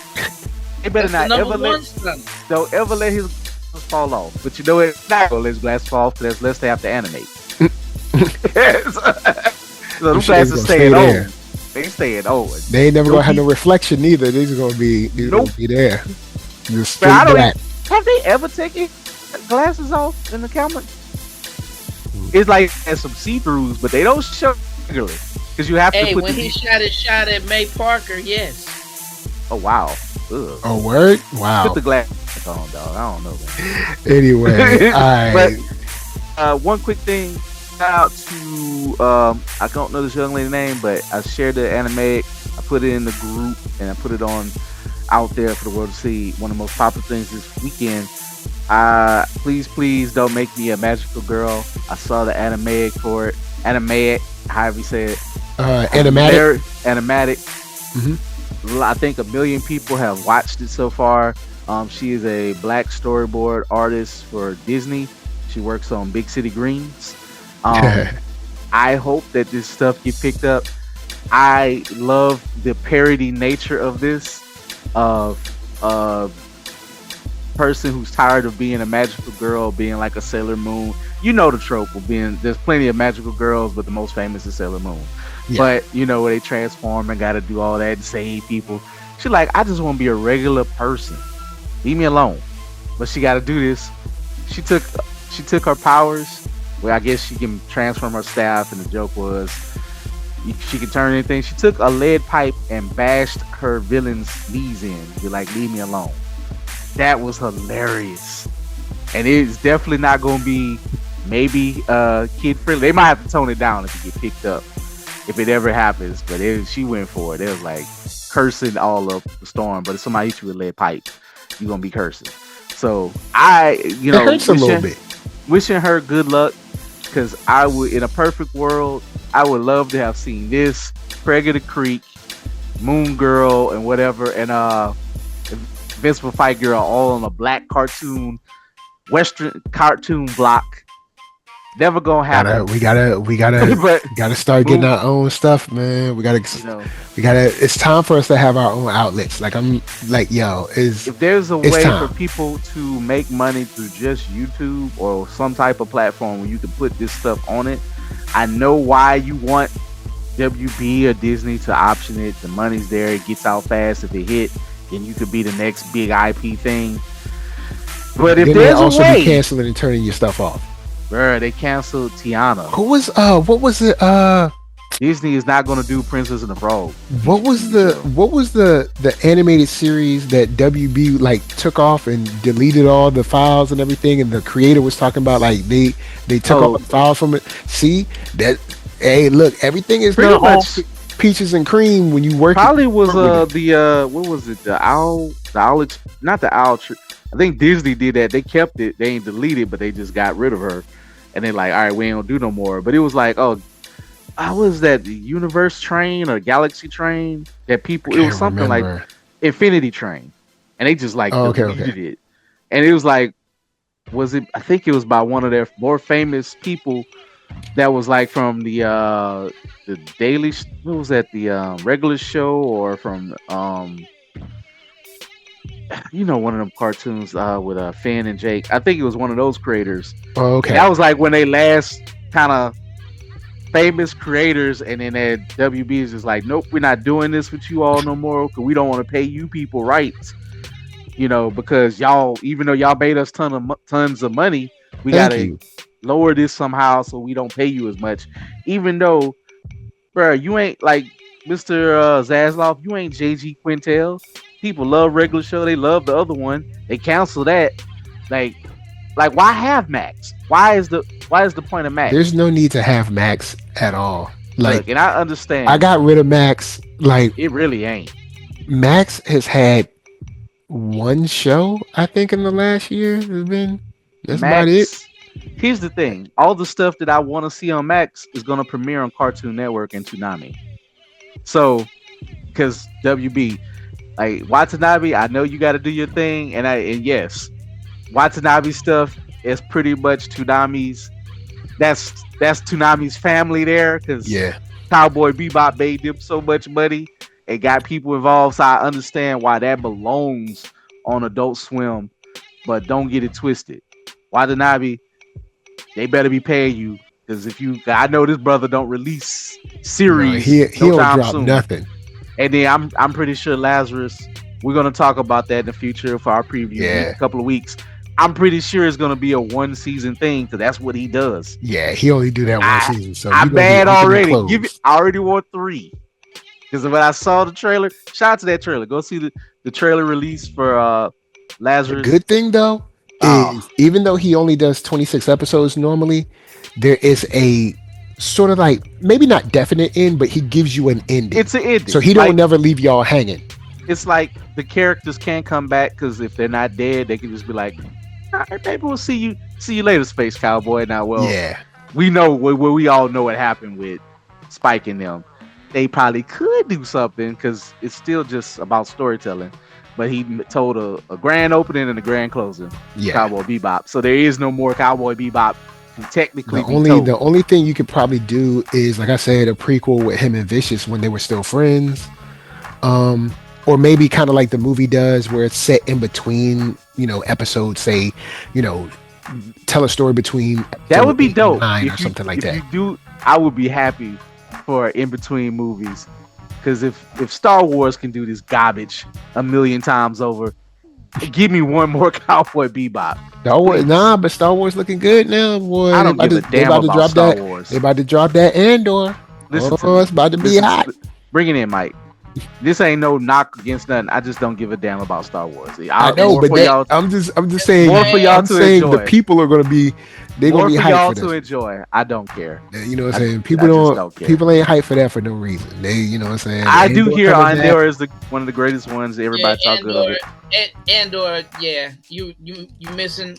They better not ever don't ever let his glasses fall off. But you know what? Not gonna let his glasses fall off unless they have to animate. So them glasses staying on. They staying on. They ain't never gonna have no reflection either. These are gonna be there. Just straight black. Have they ever taken glasses off in the camera? It's like there's some see-throughs, but they don't show regularly because you have to. Hey, when he shot his shot at May Parker, yes. Oh wow. Ugh. Oh word! Wow. Put the glasses on, dog. I don't know, man. Anyway, but one quick thing. Shout out to I don't know this young lady's name, but I shared the anime. I put it in the group and I put it on out there for the world to see. One of the most popular things this weekend. Please don't make me a magical girl. I saw the animatic for it. Animatic, however you say it. Animatic. Animatic. Mm-hmm. I think 1 million people have watched it so far. She is a black storyboard artist for Disney. She works on Big City Greens. I hope that this stuff get picked up. I love the parody nature of this. Of person who's tired of being a magical girl, being like a Sailor Moon. You know the trope of being. There's plenty of magical girls, but the most famous is Sailor Moon. Yeah. But you know where they transform and got to do all that and save people. She's like, I just want to be a regular person. Leave me alone. But she got to do this. She took her powers. Well, I guess she can transform her staff, and the joke was she can turn anything. She took a lead pipe and bashed her villain's knees in. Be like, leave me alone. That was hilarious. And it's definitely not going to be maybe kid friendly. They might have to tone it down if it get picked up, if it ever happens. But she went for it. It was like cursing all up the storm. But if somebody hits you with a lead pipe, you're going to be cursing. So it hurts a little bit. Wishing her good luck, because I would, in a perfect world, I would love to have seen this, Craig of the Creek, Moon Girl, and whatever, and Invincible Fight Girl all on a black cartoon, Western cartoon block. Never gonna happen. We gotta start getting our own stuff, man. We gotta. It's time for us to have our own outlets. Like if there's a way for people to make money through just YouTube or some type of platform where you can put this stuff on it, I know why you want WB or Disney to option it. The money's there. It gets out fast. If it hit, then you could be the next big IP thing. But if there's a way, be canceling and turning your stuff off. Bruh, they canceled Tiana. Who was what was it Disney is not gonna do Princess and the Frog. what was the animated series that WB like took off and deleted all the files and everything, and the creator was talking about like they took all the files from it. See that? Hey, look, everything is Pretty not all much- peaches and cream when you work. Probably was the what was it, not the owl tree. I think Disney did that. They kept it, they ain't deleted, but they just got rid of her, and they like, all right, we ain't gonna do no more. But it was like, oh, how was that, the universe train or galaxy train that people, it was something like Infinity Train, and they just like deleted it. And it was like, was it, I think it was by one of their more famous people that was like from the daily, what was that, the regular show, or from one of them cartoons with Finn and Jake. I think it was one of those creators. Oh, okay. And that was like when they last kind of famous creators, and then that WB is just like, nope, we're not doing this with you all no more, because we don't want to pay you people rights, because y'all, even though y'all made us tons of money, we gotta lower this somehow so we don't pay you as much, even though, bro, you ain't like Mr. Zasloff, you ain't JG Quintel. People love regular show, they love the other one, they cancel that. Like why have Max? Why is the point of Max? There's no need to have Max at all. Like, look, and I understand. I got rid of Max. Like, it really ain't. Max has had one show, I think, in the last year. That's Max, about it. Here's the thing: all the stuff that I want to see on Max is going to premiere on Cartoon Network and Toonami. So, because WB, like Watanabe, I know you got to do your thing, and yes, Watanabe stuff is pretty much Toonami's. That's Toonami's family there, because Cowboy Bebop made them so much money and got people involved. So I understand why that belongs on Adult Swim, but don't get it twisted. Watanabe, they better be paying you, because I know this brother don't release series. He don't drop nothing. And then I'm pretty sure Lazarus, we're gonna talk about that in the future for our preview in a couple of weeks. I'm pretty sure it's gonna be a 1 season thing, because that's what he does. Yeah, he only do that 1 season. So I'm bad already. I already want 3. Because when I saw the trailer, shout out to that trailer. Go see the trailer release for Lazarus. The good thing though is, even though he only does 26 episodes normally, there is a sort of like, maybe not definite end, but he gives you an ending. It's an ending. So he don't never leave y'all hanging. It's like the characters can't come back, because if they're not dead, they can just be like, all right, maybe we'll see you later, Space Cowboy. Now, we know where we all know what happened with Spike and them. They probably could do something, because it's still just about storytelling. But he told a grand opening and a grand closing. Cowboy Bebop. So there is no more Cowboy Bebop. Technically, the only thing you could probably do is, like I said, a prequel with him and Vicious when they were still friends. Or maybe kind of like the movie does, where it's set in between, episodes, say, tell a story between. That would be dope. Or something like that. If you do, I would be happy for in between movies, because if Star Wars can do this garbage a million times over, give me one more Cowboy Bebop. But Star Wars looking good now, boy. I don't give a damn about Star Wars. They about to drop that Andor. It's about to be hot. Bring it in, Mike. This ain't no knock against nothing. I just don't give a damn about Star Wars. I know, but I'm just saying. More for y'all to enjoy. The people are gonna be. They're gonna be hyped y'all for this. To enjoy. I don't care. You know what I'm saying? People don't care. People ain't hyped for that for no reason. You know what I'm saying? I do hear Andor is one of the greatest ones. Everybody talk good of it. Andor, you missing.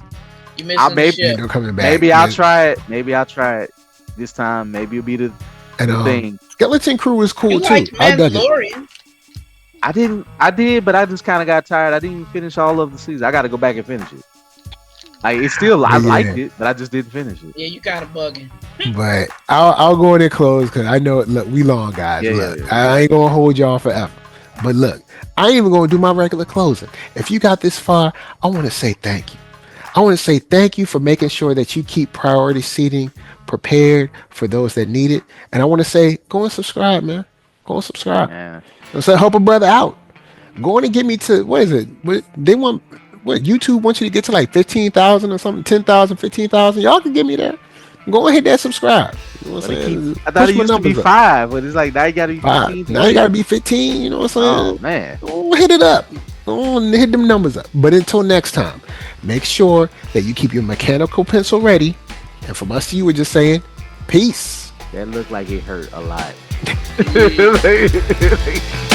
Andor coming back. Maybe I'll try it. This time. Maybe it'll be the thing. Skeleton Crew is cool too. I dug it. I did, but I just kind of got tired. I didn't even finish all of the season. I got to go back and finish it. Like, it's still, I liked it, but I just didn't finish it. Yeah, you kind of bugging. But I'll go in and close, because I know, look, we long, guys. I ain't going to hold y'all forever. But look, I ain't even going to do my regular closing. If you got this far, I want to say thank you. I want to say thank you for making sure that you keep priority seating prepared for those that need it. And I want to say, go and subscribe, man. Go and subscribe. Yeah. So help a brother out. Go on and get me to, what is it? They want what YouTube wants you to get to like 15,000 or something, 10,000, 15,000. Y'all can give me that. Go and hit that subscribe. You know what I'm saying? I thought Push it my used to be numbers up. 5, but it's like now you gotta be 15, Now you 20. gotta be 15. You know what I'm saying? Oh man. Go hit it up. Go and hit them numbers up. But until next time, make sure that you keep your mechanical pencil ready. And from us to you, we're just saying, peace. That looked like it hurt a lot. Yeah.